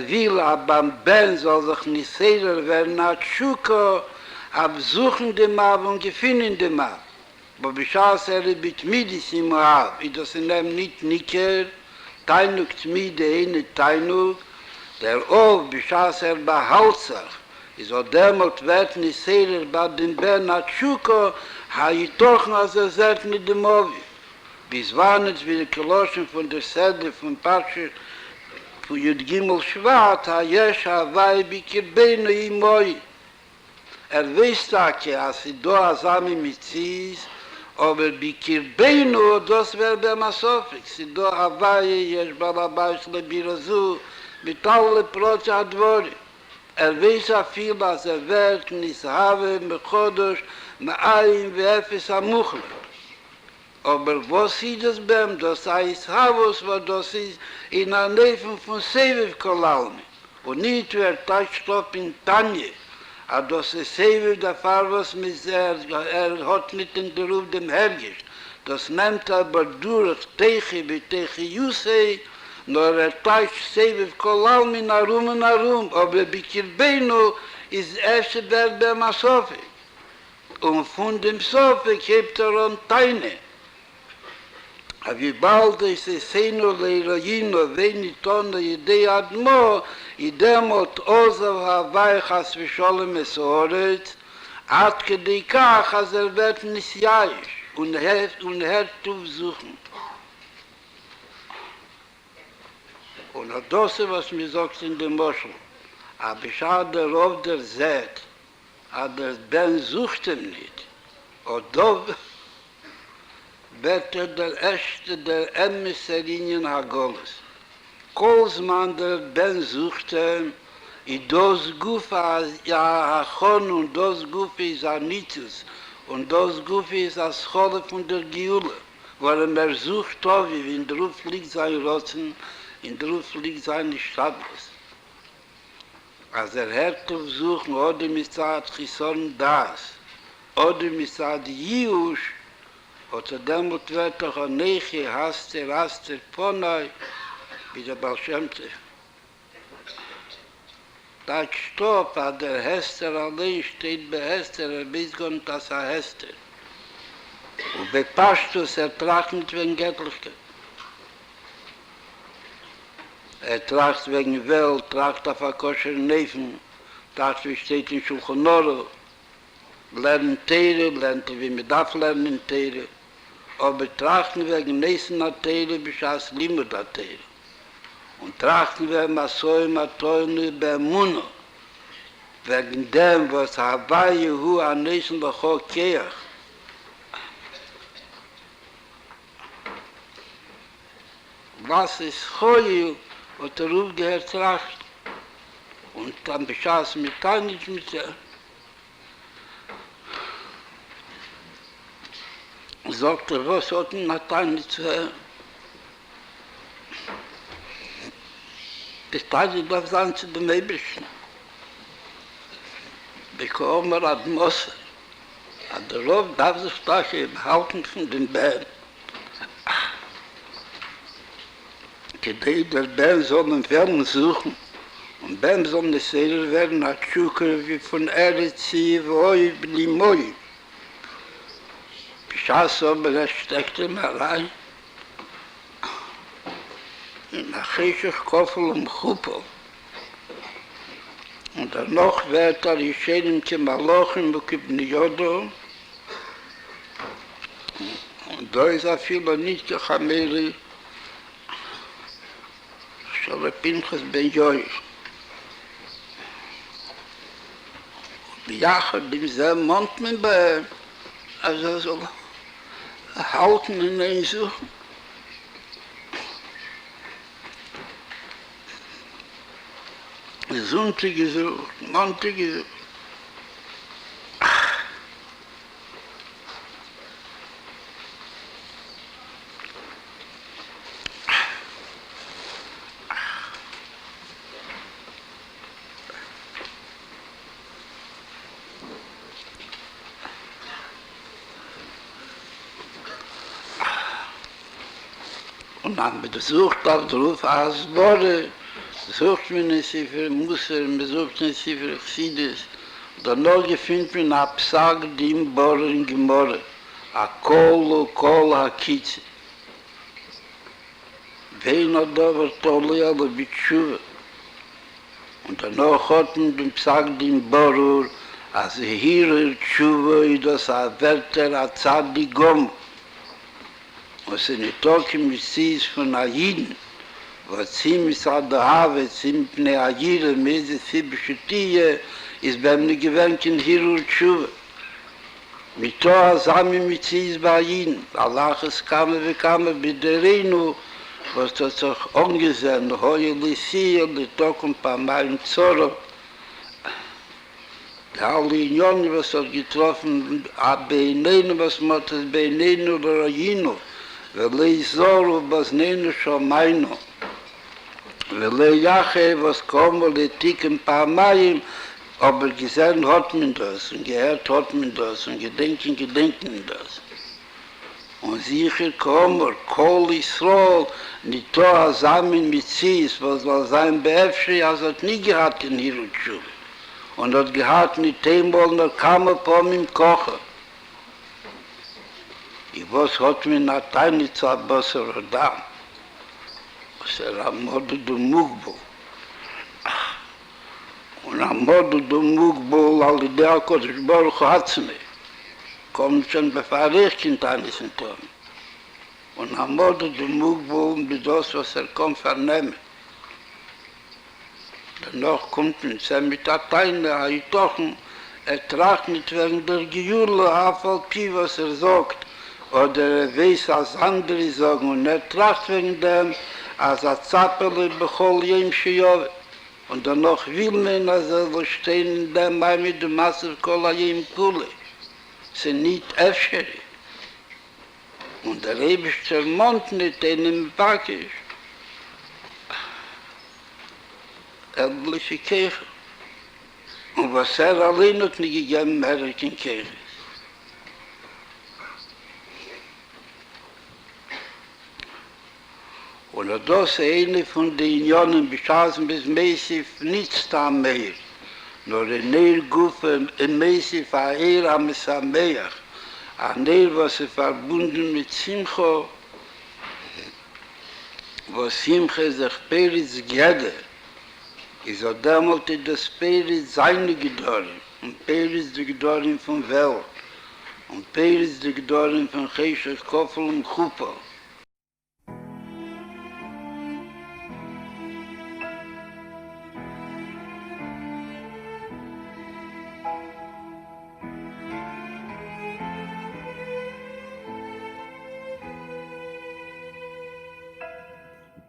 S1: will, aber beim Ben soll sich nicht selber werden, nach Schuko, absuchen dem Ab und gefunden dem Ab. Aber beschaß mit Midis im Ab, das in dem nicht Nicker, Teinuk Tmide, eine Teinuk, der Ov, beschaß behält sich, is o demot wird nicht sehr bei dem Bernat Schuko, ha ich doch noch so selten in dem Ovi. Bis wann es wie die Koloschen von der Sede von Patsche von Yud Gimmel Shvat, ha yesh havai bikirbeinu imoi. Weiß que als sie da zusammen mit sie ist, aber bikirbeinu, das wäre beim Asofik. Sie da havai yesh balabais lebirazu, mit allen Prozadworen. Weiß viel, als wird nicht haben, mit Kodesh, mit allem, wie etwas am Muchle. Aber was ist das beim? Das heißt Havos, weil das ist in der Nähe von Seviv Kolalmi. Und nicht wer Taschstopp in Tanje. Aber das ist Seviv, der Fall, was mit hat nicht in der Ruf dem Hergisch. Das nimmt aber durch Teche, wie Teche Yusei, nur Tasch Seviv Kolalmi, narum und narum. Aber bei Kirbeinu ist erst der beim Asofi. Und von dem Sofi gibt an Teine. Aber bald ist es Seino Leirojino, wenn ich tonne Idee Admo, idemot Ozav Hawaii Hashvi'i Sholom es Oretz, ad kedikach, als wird nicht jaisch und hört zu suchen. Und das ist, was mir sagt in dem Moschel. Aber ich habe der Rauf der Zed, aber Ben sucht ihn nicht. Und da wird der erste der Emissarinien Hagoles. Kolsmann der Ben suchte, i das Guf ja Hachon und das Guf ist Anitus und das Guf ist das Schole von der Giule, weil sucht wie in der Ruf liegt sein Rotzen, in der Ruf liegt seine Status. Als hört auf suchen, oder mit Saat Chison das, oder mit Saat Jiush, oder demut wird doch ein Neche, Haster, Ponai, wie der Baal Shem Tov. Das Stopp, hat der Hester allein steht bei Hester, bis kommt das Hester. Und bei Pashtus tracht nicht wegen Göttlichkeit. Tracht wegen Welt, tracht auf der Kosher Neven, tracht wie steht in Shulchan Aruch, lernen Teire, lernt wie man darf lernen Teire, aber trachten wegen Nesen der Teire, bis als Limud der Teire. Und trachten wir Masoi Matoinu bei Muno, wegen dem, was Hawaii hu an Nesen der Chokeach. Was ist Choyu, und der Ruf gehört tracht. Und dann beschaß mit Tanitz mit der. Sagt er, was hat ihn nach Tanitz das Tanitz darf sein zu dem Eberschen. Bekommen wir ad Mosse. Und der Ruf darf sich das im Halten von den Bären. Gedei der Bären sollen Fern suchen. Und Bären sollen es selber werden, als Schuker wie von Eretzi, Woi, Blimoi. Bischass aber steckt ihm allein. In der Chischach Koffel Chuppel. Und danach wird er Yisherim Kemalochim Bukibni Yodo. Und da ist viel nicht der Chameli, Pinchas ben Joish. Biachad im selben Mond mit bei, also so halten in den Suchen. Sonntag gesucht, Montag gesucht. Und dann besucht auf der Ruf Asbore, besucht man eine Sifre Musser, besucht eine Sifre Chsidis. Danach gefunden man eine Psag, die im Bohrer in Gemorre, a Kolo, a Kitze. Wen hat da was tolle, aber mit Schuhe. Und danach hat man den Psag, die im Bohrer, als hier Schuhe, das a Wärter, a Zadi Gom. Und sie nicht token mit sie von Aiden, was sie mit Adahave, sie mit ne Agire, mit der Fibischutie, ist beim nicht gewöhnt in Hirur Tshuva. Mit Toa Sami mit sie ist bei Aiden, Allah es kam, wie kam, bei der Reinu, was das auch angesehen, heute Lisier, die Tocken paar Meilen Zorro. Alle Unionen, was hat getroffen, Beinen, was macht das Beinen oder Rajino, weil ich so, was nenne schon meino. Weil Jache, was kommen, die Ticken paar Meilen, aber gesehen hat man das, und gehört hat man das, und gedenken das. Und sicher kommen, Kol Israel, nicht da zusammen mit Zies, was soll sein Beefschri, als hat nie gehabt in Hirutschuh. Und hat gehabt nicht einmal, nur kam von ihm kochen. Ich weiß, hat mir nach Teinitza besser da. Das ist am Morde du Mugbo. Und am Morde du Mugbo, alle der Kodesh Baruch hat es nicht. Kommt schon befahrig in Teinitza. Und am Morde du Mugbo, mit das, was kommt, vernehmen. Danach kommt mit der Teine, Tochen, tracht nicht wegen der Gejule, Afalpi, was sagt, oder weiß, als andere sagen, und tracht wegen dem, als Zappele bechol jem Shiyove. Und danach will man, als stehen in dem Mai mit dem Maser Kola jem Kule. Es ist nicht Efscheri. Und der Rebischter Mond nicht in dem Pakisch. Ehrliche Kirche. Und was allein hat nicht gegeben, ehrliche Kirche. Und das ist eine von den Unionen, beschaßen bis mäßig nichts da mehr. Nur in der Gufe, mäßig verheir am Sameach. An der, was ist verbunden mit Simcha, wo Simcha sich Peritz Gede. Ich sage damals, dass Peritz seine Gedorin, und Peritz die Gedorin von Welt, und Peritz die Gedorin von Cheshach, Koffel und Chuppel.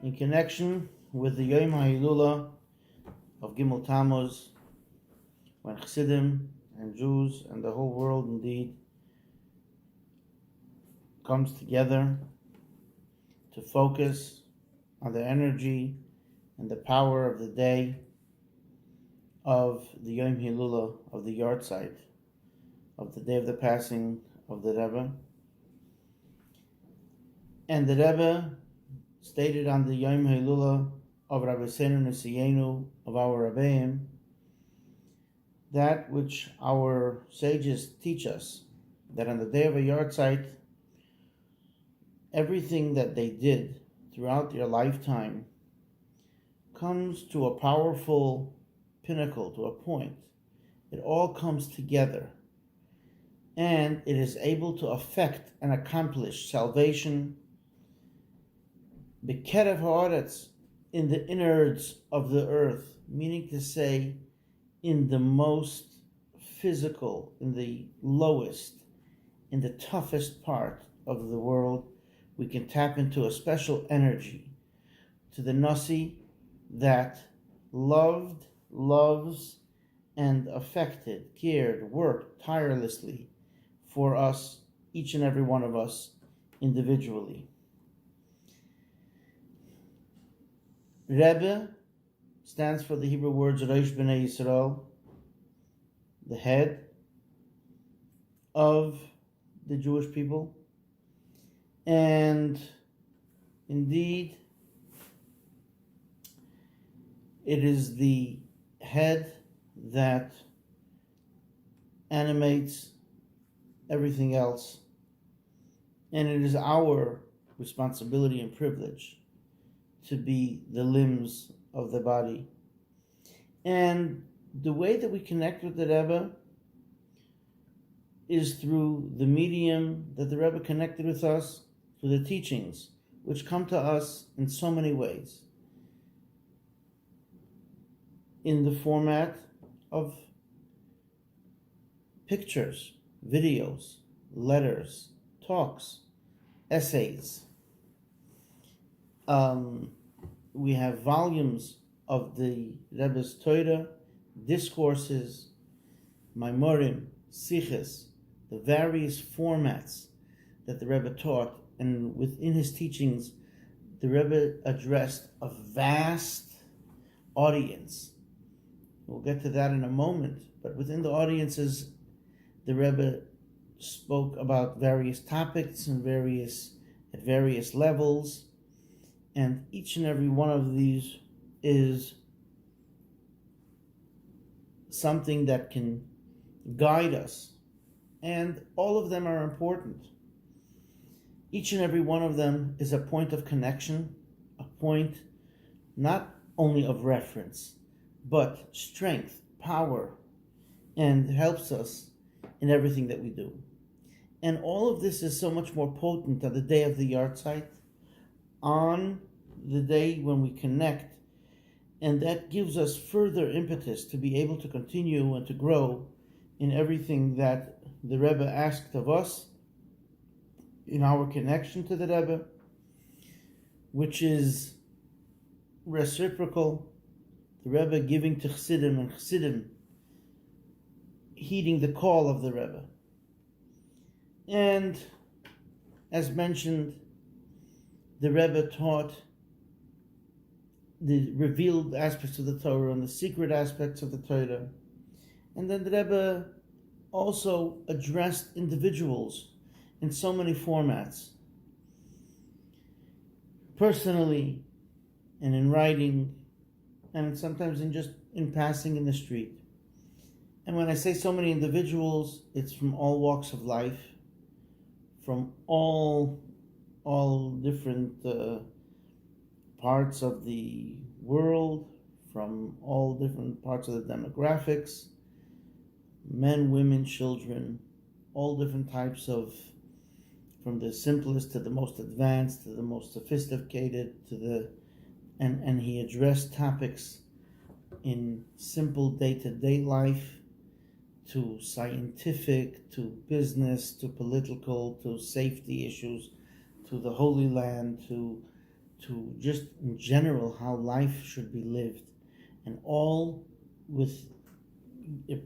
S4: In connection with the Yom HaHilula of Gimmel Tammuz, when Chassidim and Jews and the whole world indeed comes together to focus on the energy and the power of the day of the Yom HaHilula, of the yahrzeit, of the day of the passing of the Rebbe. And the Rebbe stated on the Yom HaHilula of Rabbi Seinu Nisiyenu, of our Rabbeim, that which our sages teach us, that on the day of a yahrzeit, everything that they did throughout their lifetime comes to a powerful pinnacle, to a point. It all comes together, and it is able to affect and accomplish salvation, Bekerev haaretz, in the innards of the earth, meaning to say, in the most physical, in the lowest, in the toughest part of the world, we can tap into a special energy to the Nasi that loved, loves, and affected, cared, worked tirelessly for us, each and every one of us, individually. Rebbe stands for the Hebrew words Rosh B'nai Yisrael, the head of the Jewish people. And indeed, it is the head that animates everything else. And it is our responsibility and privilege to be the limbs of the body. And the way that we connect with the Rebbe is through the medium that the Rebbe connected with us, through the teachings, which come to us in so many ways. In the format of pictures, videos, letters, talks, essays. We have volumes of the Rebbe's Torah, discourses, Maimorim, Siches, the various formats that the Rebbe taught, and within his teachings, the Rebbe addressed a vast audience. We'll get to that in a moment, but within the audiences, the Rebbe spoke about various topics and at various levels, and each and every one of these is something that can guide us, and all of them are important. Each and every one of them is a point of connection, a point not only of reference, but strength, power, and helps us in everything that we do. And all of this is so much more potent on the day of the Yahrzeit, on the day when we connect, and that gives us further impetus to be able to continue and to grow in everything that the Rebbe asked of us, in our connection to the Rebbe, which is reciprocal, the Rebbe giving to Chassidim and Chassidim heeding the call of the Rebbe. And as mentioned, the Rebbe taught the revealed aspects of the Torah and the secret aspects of the Torah. And then the Rebbe also addressed individuals in so many formats, personally and in writing, and sometimes in passing in the street. And when I say so many individuals, it's from all walks of life, from all different parts of the world, from all different parts of the demographics, men, women, children, all different types of, from the simplest to the most advanced to the most sophisticated and he addressed topics in simple day-to-day life, to scientific, to business, to political, to safety issues, to the Holy Land, to just in general how life should be lived, and all with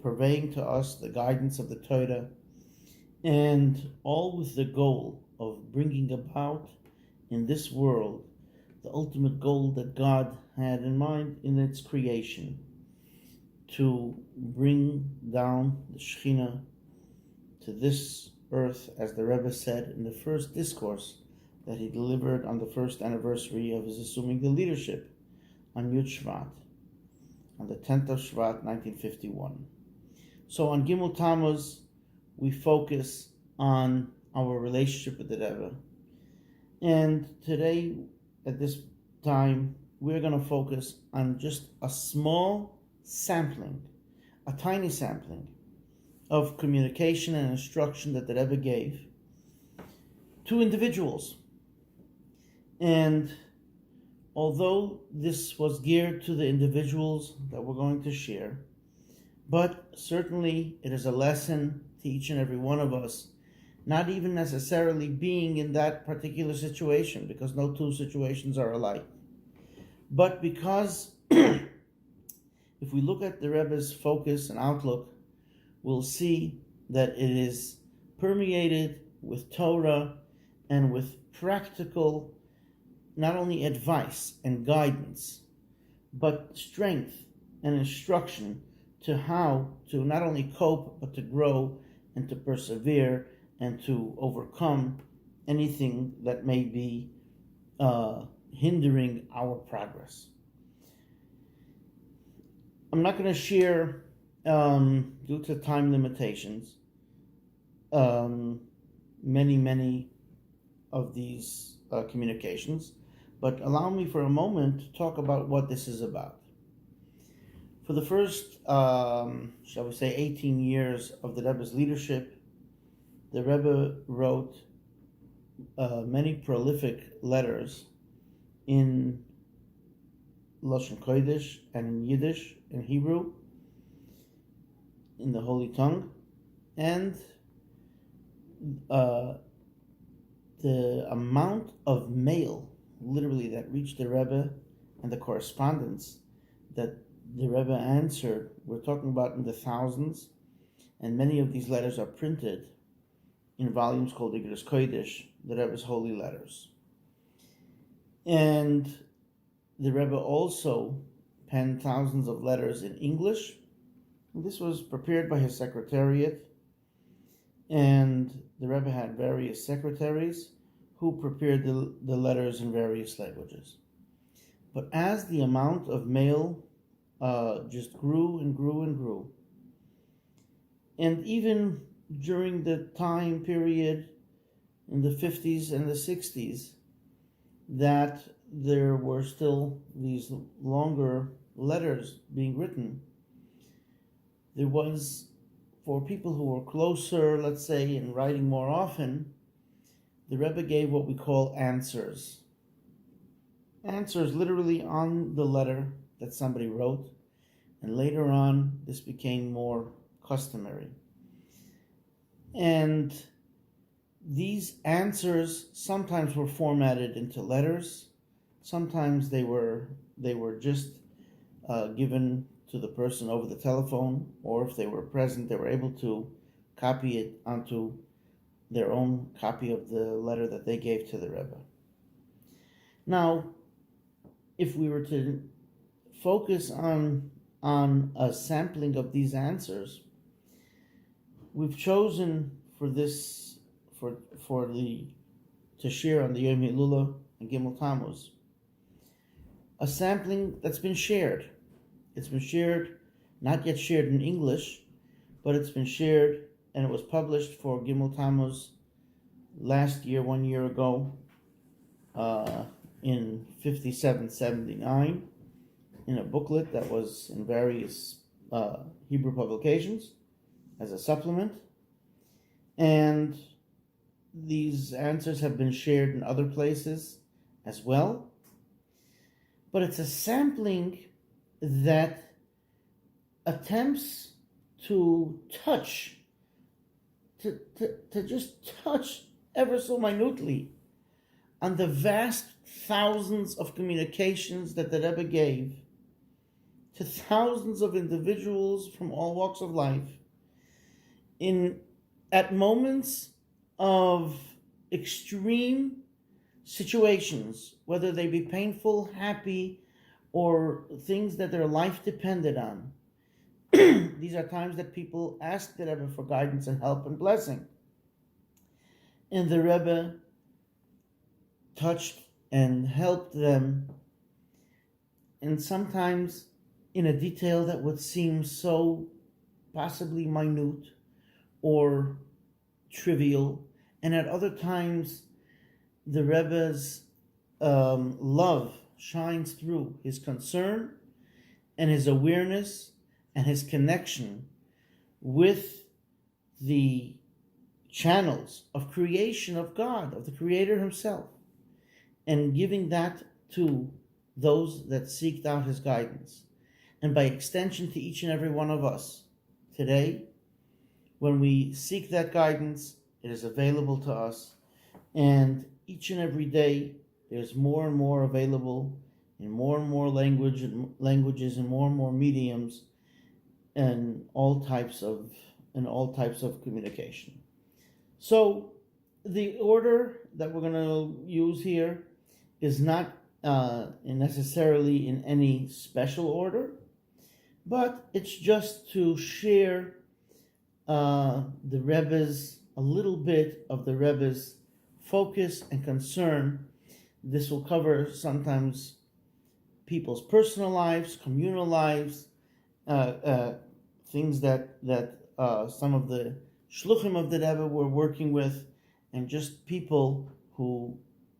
S4: purveying to us the guidance of the Torah, and all with the goal of bringing about in this world the ultimate goal that God had in mind in its creation, to bring down the Shekhinah to this earth, as the Rebbe said in the first discourse that he delivered on the first anniversary of his assuming the leadership on Yud Shvat, on the 10th of Shvat, 1951. So on Gimmel Tammuz, we focus on our relationship with the Rebbe. And today, at this time, we're going to focus on just a small sampling, a tiny sampling of communication and instruction that the Rebbe gave to individuals. And although this was geared to the individuals that we're going to share, but certainly it is a lesson to each and every one of us, not even necessarily being in that particular situation, because no two situations are alike. But because if we look at the Rebbe's focus and outlook, we'll see that it is permeated with Torah and with practical, not only advice and guidance, but strength and instruction to how to not only cope, but to grow and to persevere and to overcome anything that may be hindering our progress. I'm not going to share, due to time limitations, many of these communications, but allow me for a moment to talk about what this is about. For the first, shall we say, 18 years of the Rebbe's leadership, the Rebbe wrote many prolific letters in Lashon Kodesh and in Yiddish, in Hebrew, in the Holy Tongue, and the amount of mail literally that reached the Rebbe and the correspondence that the Rebbe answered, we're talking about in the thousands, and many of these letters are printed in volumes called Iggud Kodesh, the Rebbe's holy letters. And the Rebbe also penned thousands of letters in English. This was prepared by his secretariat, and the Rebbe had various secretaries who prepared the letters in various languages. But as the amount of mail just grew and grew and grew, and even during the time period in the 50s and the 60s, that there were still these longer letters being written, there was, for people who were closer, let's say, and writing more often, the Rebbe gave what we call answers. Answers literally on the letter that somebody wrote, and later on this became more customary. And these answers sometimes were formatted into letters, sometimes they were just given to the person over the telephone, or if they were present, they were able to copy it onto their own copy of the letter that they gave to the Rebbe. Now, if we were to focus on a sampling of these answers, we've chosen to share on the Yom Hilula and Gimmel Tammuz a sampling that's been shared. It's been shared, not yet shared in English, but it's been shared, and it was published for Gimmel Tammuz last year, 1 year ago, in 5779, in a booklet that was in various Hebrew publications as a supplement. And these answers have been shared in other places as well. But it's a sampling that attempts to touch, to just touch ever so minutely on the vast thousands of communications that the Rebbe gave to thousands of individuals from all walks of life at moments of extreme situations, whether they be painful, happy, or things that their life depended on. These are times that people ask the Rebbe for guidance and help and blessing. And the Rebbe touched and helped them, and sometimes in a detail that would seem so possibly minute or trivial, and at other times the Rebbe's love shines through, his concern and his awareness and his connection with the channels of creation of God, of the Creator himself, and giving that to those that seeked out his guidance. And by extension to each and every one of us today, when we seek that guidance, it is available to us. And each and every day, there's more and more available in more and more languages and more mediums, and all types of communication. So the order that we're going to use here is not necessarily in any special order, but it's just to share a little bit of the Rebbe's focus and concern. This will cover sometimes people's personal lives, communal lives, things that some of the Shluchim of the Rebbe were working with, and just people who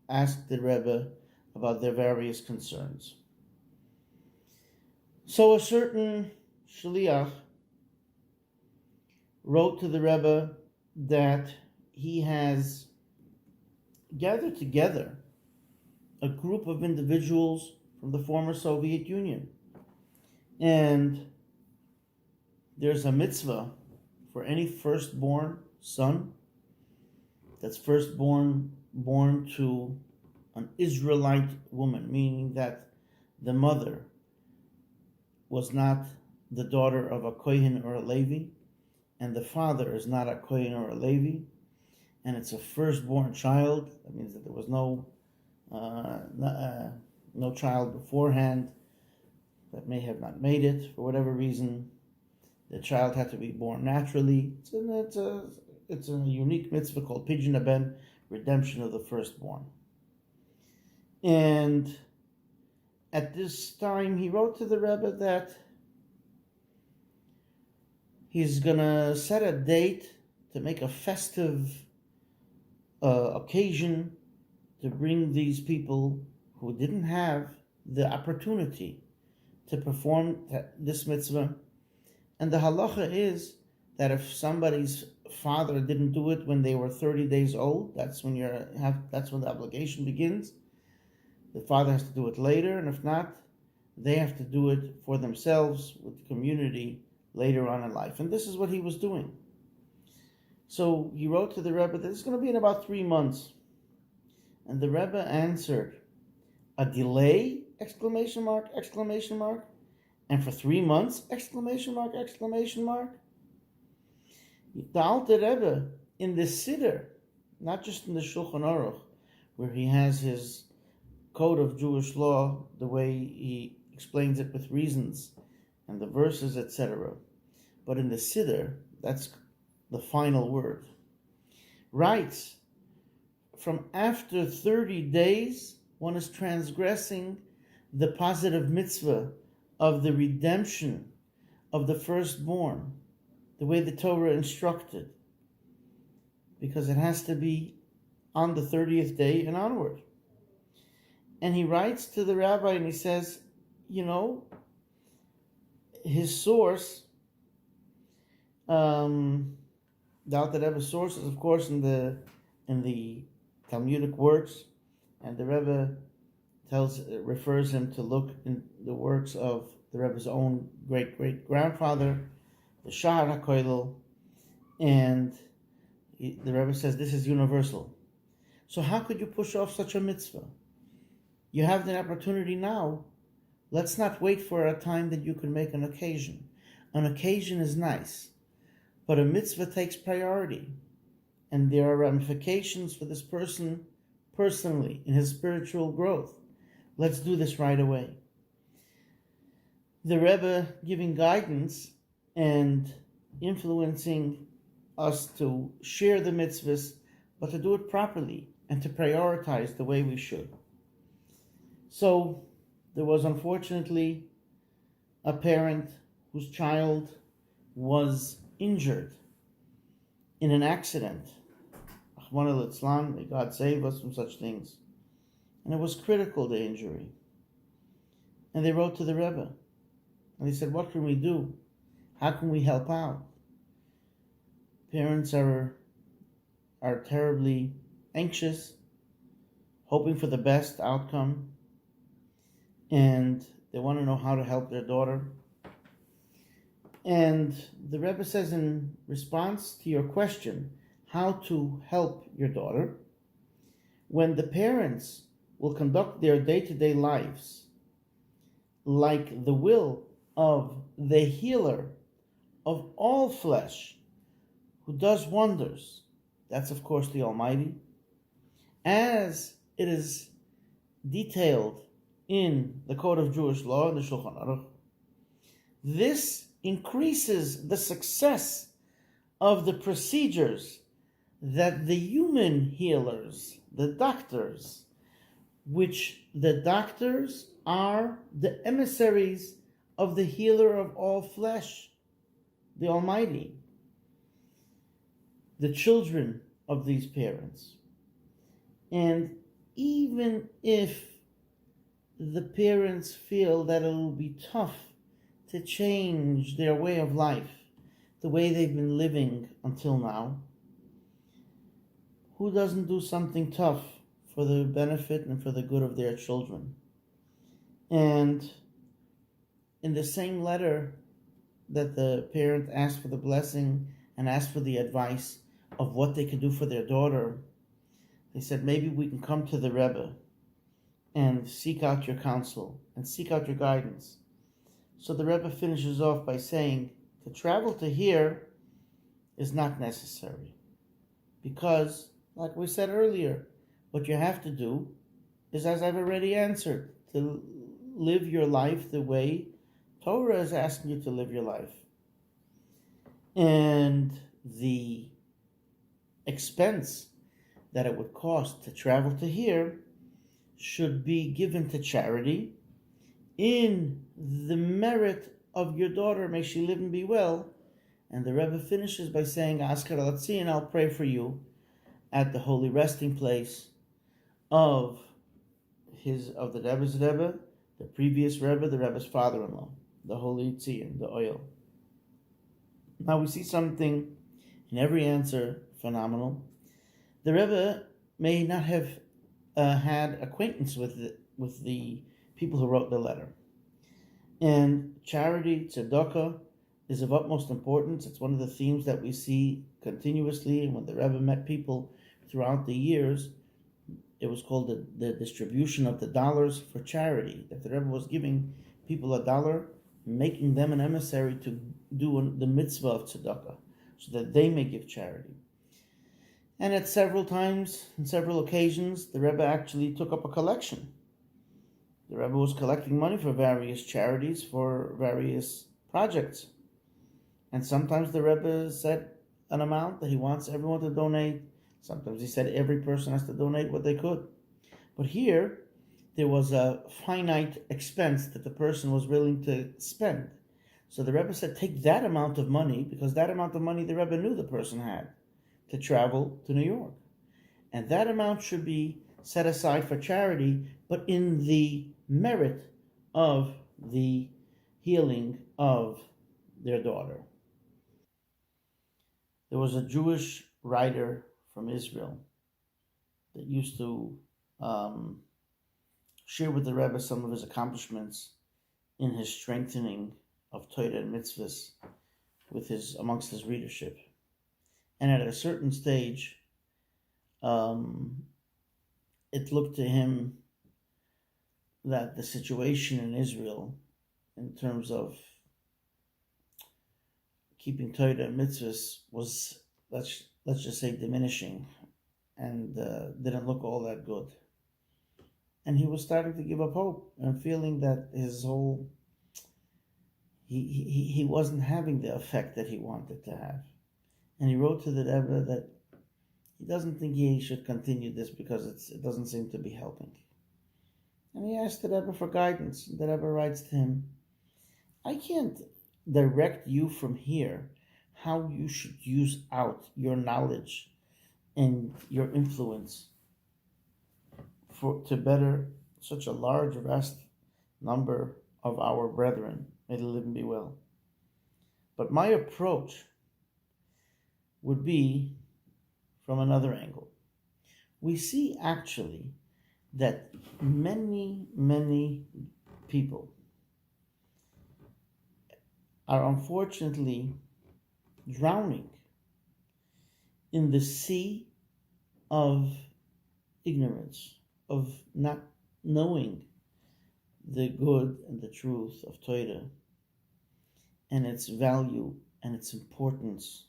S4: asked the Rebbe about their various concerns. So a certain Shliach wrote to the Rebbe that he has gathered together a group of individuals from the former Soviet Union. And there's a mitzvah for any firstborn son that's born to an Israelite woman, meaning that the mother was not the daughter of a Kohen or a Levi, and the father is not a Kohen or a Levi, and it's a firstborn child. That means that there was no child beforehand that may have not made it for whatever reason. The child had to be born naturally. It's a unique mitzvah called Pidyon Haben, redemption of the firstborn. And at this time, he wrote to the Rebbe that he's going to set a date to make a festive occasion to bring these people who didn't have the opportunity to perform this mitzvah. And the halacha is that if somebody's father didn't do it when they were 30 days old, that's when the obligation begins. The father has to do it later, and if not, they have to do it for themselves with the community later on in life. And this is what he was doing. So he wrote to the Rebbe that it's going to be in about 3 months. And the Rebbe answered, a delay, exclamation mark, exclamation mark, and for 3 months, exclamation mark, exclamation mark. The Alter Rebbe in the Siddur, not just in the Shulchan Aruch, where he has his code of Jewish law, the way he explains it with reasons and the verses, etc. But in the Siddur, that's the final word, writes, from after 30 days, one is transgressing the positive mitzvah of the redemption of the firstborn, the way the Torah instructed, because it has to be on the 30th day and onward. And he writes to the rabbi and he says, his source, the Alter Rebbe's source is, of course, in the Talmudic works, and the Rebbe refers him to look in the works of the Rebbe's own great-great-grandfather, the Shahar HaKolel, and the Rebbe says this is universal. So how could you push off such a mitzvah? You have the opportunity now. Let's not wait for a time that you can make an occasion. An occasion is nice, but a mitzvah takes priority, and there are ramifications for this person personally in his spiritual growth. Let's do this right away. The Rebbe giving guidance and influencing us to share the mitzvahs, but to do it properly and to prioritize the way we should. So there was unfortunately a parent whose child was injured in an accident. Rahman al-Islam, may God save us from such things. And it was critical, the injury. And they wrote to the Rebbe. And they said, what can we do? How can we help out? Parents are terribly anxious, hoping for the best outcome. And they want to know how to help their daughter. And the Rebbe says in response to your question, how to help your daughter, when the parents will conduct their day-to-day lives like the will of the healer of all flesh, who does wonders, that's of course the Almighty, as it is detailed in the Code of Jewish Law, in the Shulchan Aruch, this increases the success of the procedures that the human healers, the doctors, which the doctors are the emissaries of the healer of all flesh, the Almighty, the children of these parents. And even if the parents feel that it will be tough to change their way of life, the way they've been living until now, who doesn't do something tough for the benefit and for the good of their children? And in the same letter that the parent asked for the blessing and asked for the advice of what they could do for their daughter, they said, maybe we can come to the Rebbe and seek out your counsel and seek out your guidance. So the Rebbe finishes off by saying, to travel to here is not necessary. Because, like we said earlier, what you have to do is, as I've already answered, to live your life the way Torah is asking you to live your life. And the expense that it would cost to travel to here should be given to charity in the merit of your daughter. May she live and be well. And the Rebbe finishes by saying, Askar Alatzi, and I'll pray for you at the holy resting place of the Rebbe's Rebbe, the previous Rebbe, the Rebbe's father-in-law, the holy Tzion, the oil. Now we see something in every answer phenomenal. The Rebbe may not have had acquaintance with the people who wrote the letter. And charity, tzedakah, is of utmost importance. It's one of the themes that we see continuously. And when the Rebbe met people throughout the years, it was called the distribution of the dollars for charity. That the Rebbe was giving people $1, making them an emissary to do the mitzvah of tzedakah, so that they may give charity. And at several times, on several occasions, the Rebbe actually took up a collection. The Rebbe was collecting money for various charities, for various projects. And sometimes the Rebbe said an amount that he wants everyone to donate. Sometimes he said every person has to donate what they could. But here, there was a finite expense that the person was willing to spend. So the Rebbe said, take that amount of money, because that amount of money the Rebbe knew the person had to travel to New York. And that amount should be set aside for charity, but in the merit of the healing of their daughter. There was a Jewish writer from Israel that used to share with the Rebbe some of his accomplishments in his strengthening of Torah and mitzvahs amongst his readership. And at a certain stage, it looked to him that the situation in Israel, in terms of keeping Torah and mitzvahs, was, let's just say, diminishing, and didn't look all that good. And he was starting to give up hope and feeling that his whole he wasn't having the effect that he wanted to have. And he wrote to the Rebbe that he doesn't think he should continue this because it doesn't seem to be helping. And he asked the Rebbe for guidance. The Rebbe writes to him, I can't direct you from here how you should use out your knowledge and your influence to better such a large, vast number of our brethren. May they live and be well. But my approach would be from another angle. We see actually that many, many people are unfortunately drowning in the sea of ignorance, of not knowing the good and the truth of Torah and its value and its importance.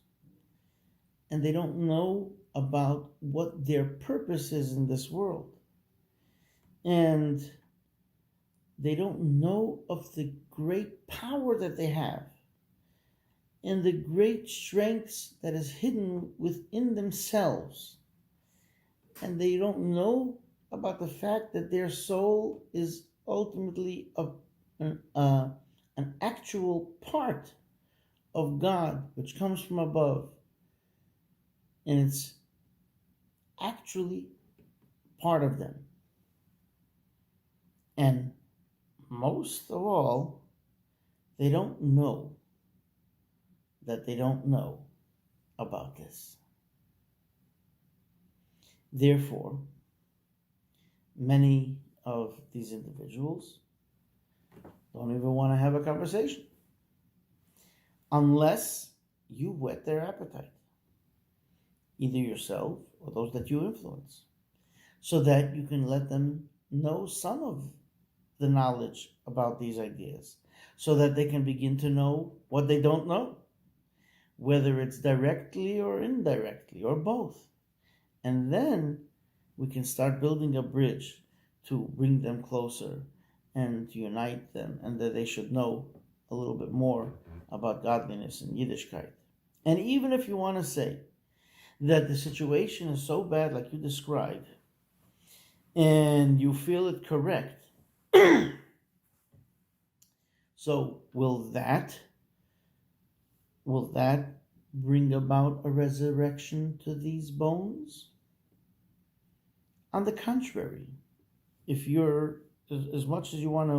S4: And they don't know about what their purpose is in this world. And they don't know of the great power that they have and the great strengths that is hidden within themselves. And they don't know about the fact that their soul is ultimately an actual part of God, which comes from above. And it's actually part of them. And most of all, they don't know that they don't know about this. Therefore, many of these individuals don't even want to have a conversation unless you whet their appetite, either yourself or those that you influence, so that you can let them know some of the knowledge about these ideas so that they can begin to know what they don't know, whether it's directly or indirectly or both. And then we can start building a bridge to bring them closer and to unite them, and that they should know a little bit more about godliness and Yiddishkeit. And even if you want to say that the situation is so bad like you described, and you feel it correct, so will that bring about a resurrection to these bones? On the contrary, if you're as much as you want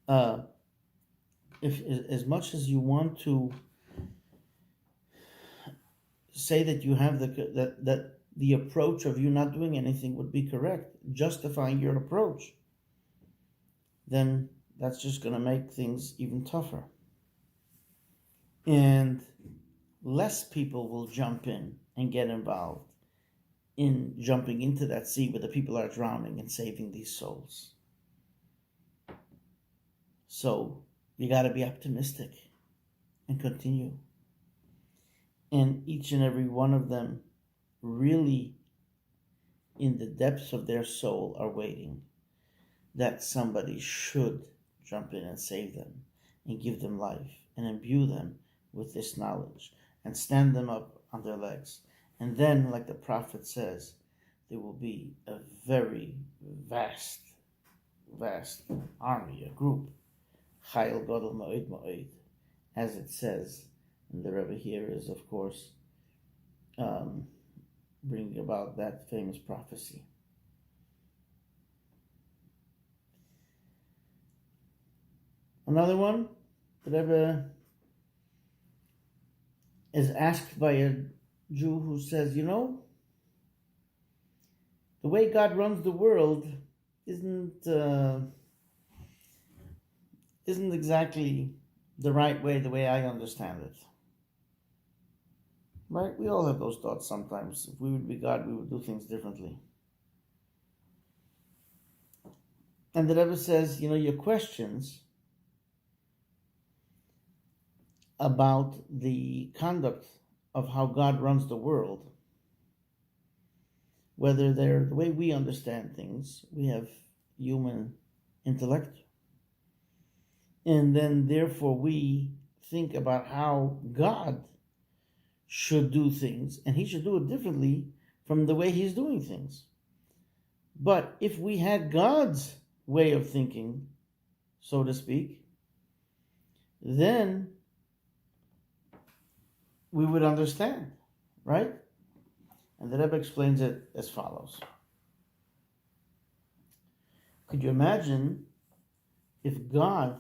S4: to, as much as you want to say that you have that the approach of you not doing anything would be correct, justifying your approach, then that's just going to make things even tougher. And less people will jump in and get involved in jumping into that sea where the people are drowning and saving these souls. So you got to be optimistic and continue. And each and every one of them really, in the depths of their soul, are waiting that somebody should jump in and save them and give them life and imbue them with this knowledge and stand them up on their legs. And then, like the prophet says, there will be a very vast army, a group, Chayil Gadol Ma'od Ma'od, as it says. And the Rabbi here is, of course, bringing about that famous prophecy. Another one, the Rebbe is asked by a Jew who says, the way God runs the world isn't exactly the right way, the way I understand it. Right? We all have those thoughts sometimes. If we would be God, we would do things differently. And the Rebbe says, your questions about the conduct of how God runs the world, whether they're the way we understand things, we have human intellect, and then therefore we think about how God should do things, and he should do it differently from the way he's doing things. But if we had God's way of thinking, so to speak, then we would understand, right? And the Rebbe explains it as follows. Could you imagine if God,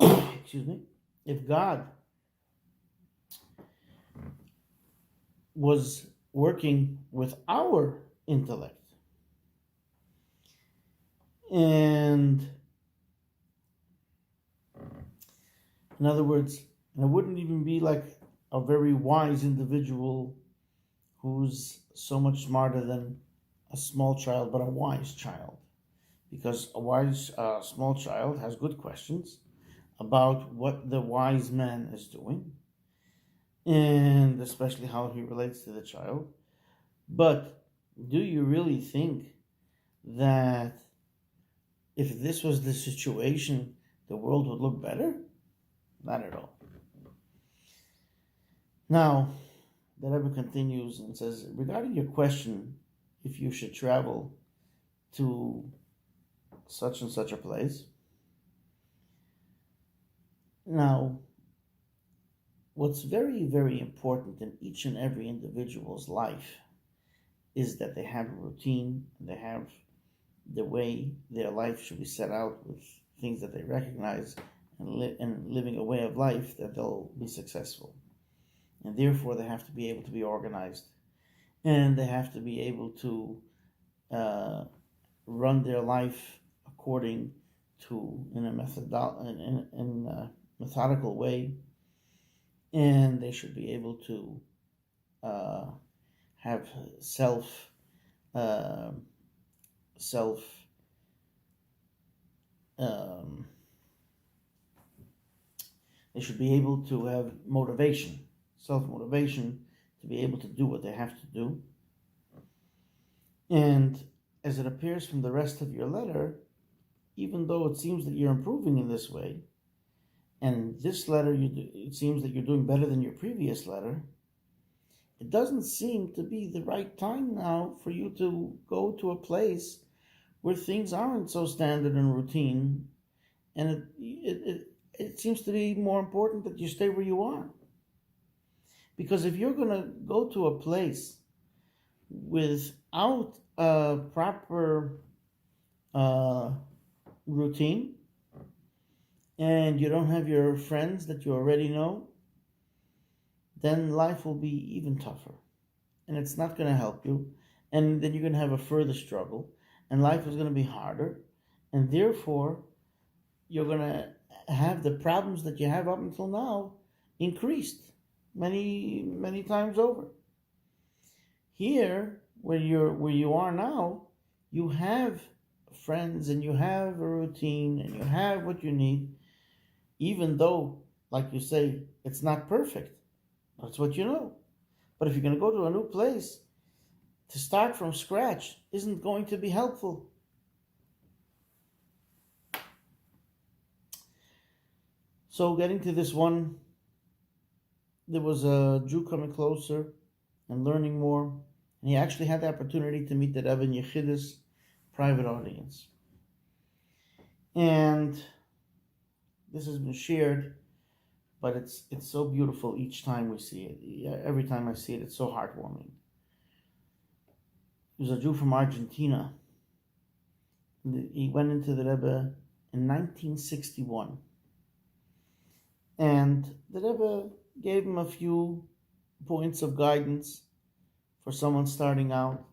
S4: if God was working with our intellect, and in other words, and it wouldn't even be like a very wise individual who's so much smarter than a small child, but a wise child. Because a wise small child has good questions about what the wise man is doing, and especially how he relates to the child. But do you really think that if this was the situation, the world would look better? Not at all. Now, the Rebbe continues and says, regarding your question, if you should travel to such and such a place. Now, what's very, very important in each and every individual's life is that they have a routine, and they have the way their life should be set out with things that they recognize, and living a way of life that they'll be successful. And therefore, they have to be able to be organized, and they have to be able to run their life according to in a methodical way, and they should be able to have self they should be able to have motivation, self-motivation, to be able to do what they have to do. And as it appears from the rest of your letter, even though it seems that you're improving in this way, and this letter, it seems that you're doing better than your previous letter, it doesn't seem to be the right time now for you to go to a place where things aren't so standard and routine, and it seems to be more important that you stay where you are. Because if you're going to go to a place without a proper routine, and you don't have your friends that you already know, then life will be even tougher. And it's not going to help you. And then you're going to have a further struggle. And life is going to be harder. And therefore, you're going to have the problems that you have up until now increased many, many times over. Here, where you are now, you have friends and you have a routine and you have what you need, even though, like you say, it's not perfect. That's what you know. But if you're going to go to a new place, to start from scratch isn't going to be helpful. So getting to this one, there was a Jew coming closer and learning more. And he actually had the opportunity to meet the Rebbe in Yechidus private audience. And this has been shared, but it's so beautiful each time we see it. Every time I see it, it's so heartwarming. He was a Jew from Argentina. He went into the Rebbe in 1961. And the Rebbe gave him a few points of guidance for someone starting out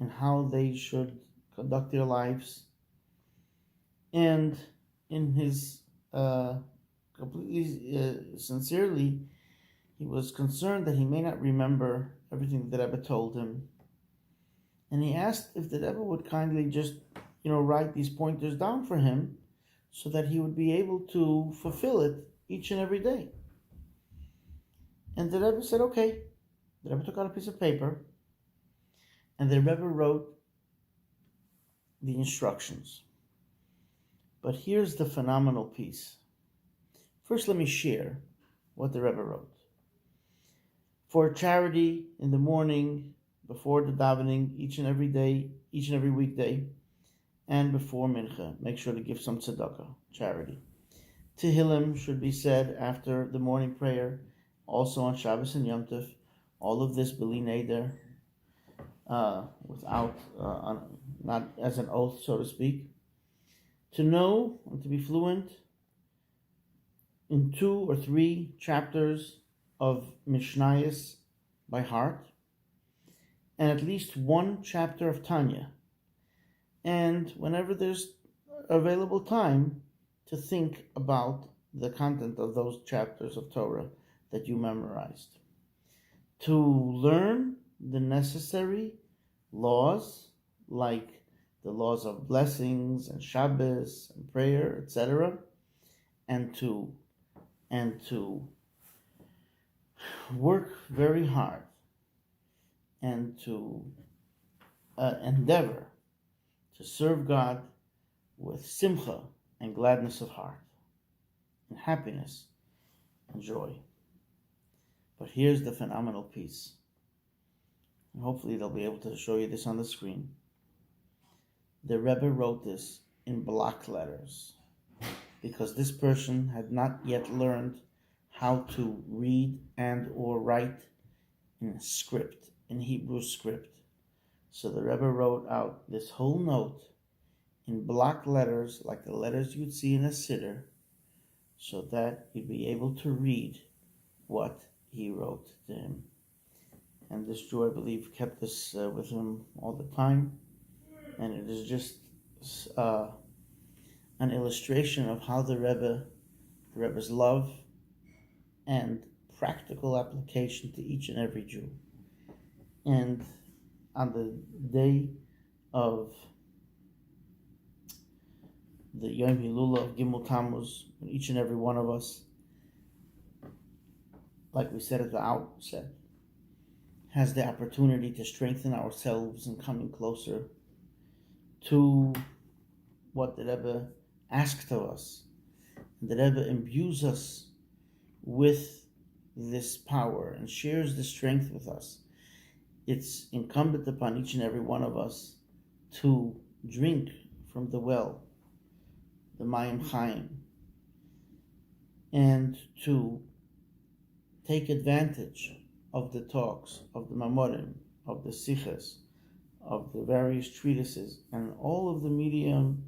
S4: and how they should conduct their lives. And in his completely sincerely, he was concerned that he may not remember everything that the Rebbe told him. And he asked if the Rebbe would kindly just, write these pointers down for him so that he would be able to fulfill it each and every day. And the Rebbe said, okay. The Rebbe took out a piece of paper and the Rebbe wrote the instructions. But here's the phenomenal piece. First, let me share what the Rebbe wrote. For charity in the morning, before the davening, each and every day, each and every weekday, and before mincha, make sure to give some tzedakah, charity. Tehillim should be said after the morning prayer, also on Shabbos and Yom Tov. All of this b'li neder, without, not as an oath, so to speak. To know and to be fluent in 2 or 3 chapters of Mishnayos by heart, and at least 1 chapter of Tanya. And whenever there's available time, to think about the content of those chapters of Torah that you memorized. To learn the necessary laws, like the laws of blessings and Shabbos and prayer, etc., and to work very hard and to endeavor to serve God with simcha and gladness of heart and happiness and joy. But here's the phenomenal piece. And hopefully they'll be able to show you this on the screen. The Rebbe wrote this in block letters because this person had not yet learned how to read and or write in script, in Hebrew script. So the Rebbe wrote out this whole note in block letters, like the letters you'd see in a siddur, so that you'd be able to read what he wrote to him. And this Jew, I believe, kept this with him all the time. And it is just an illustration of how the Rebbe's love and practical application to each and every Jew. And on the day of the Yom Hilula of Gimmel Tammuz, and each and every one of us, like we said at the outset, has the opportunity to strengthen ourselves in coming closer to what the Rebbe asked of us. The Rebbe imbues us with this power and shares the strength with us. It's incumbent upon each and every one of us to drink from the well, the Mayim Chaim, and to take advantage of the talks, of the Mamorim, of the Siches, of the various treatises, and all of the medium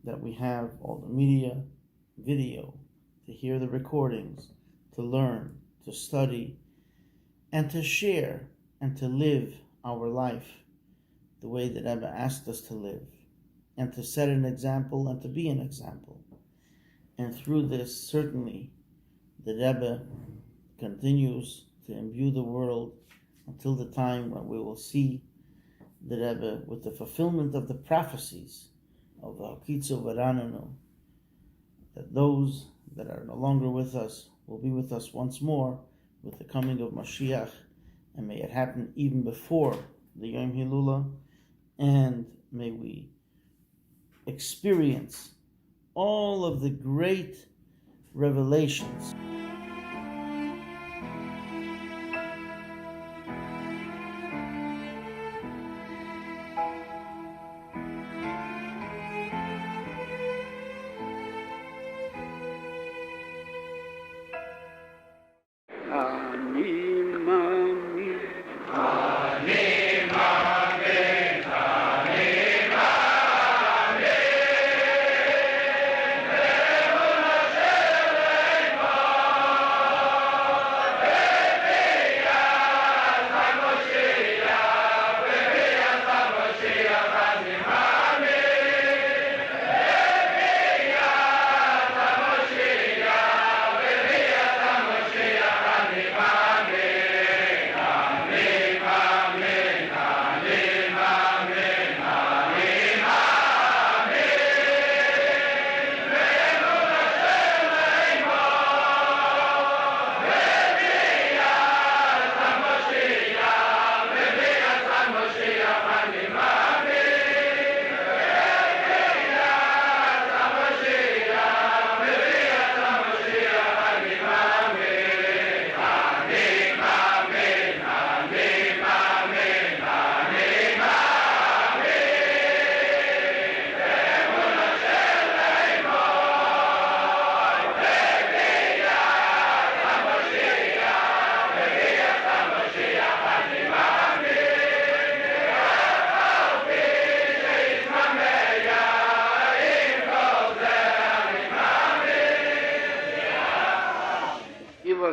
S4: that we have, all the media, video, to hear the recordings, to learn, to study, and to share, and to live our life the way that Rebbe asked us to live, and to set an example and to be an example. And through this, certainly, the Rebbe continues to imbue the world until the time when we will see the Rebbe with the fulfillment of the prophecies of the Hakitzu Varananu, that those that are no longer with us will be with us once more with the coming of Mashiach, and may it happen even before the Yom Hilula, and may we experience all of the great revelations.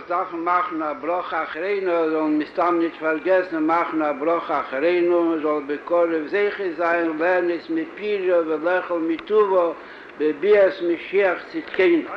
S1: Sachen machen a Broch Achreinu, und wir haben nicht vergessen, machen a Broch Achreinu, soll bekolle Seche sein, lernen es mit Piro, velechel mit Tuvo, bebias Mashiach Tzidkeinu.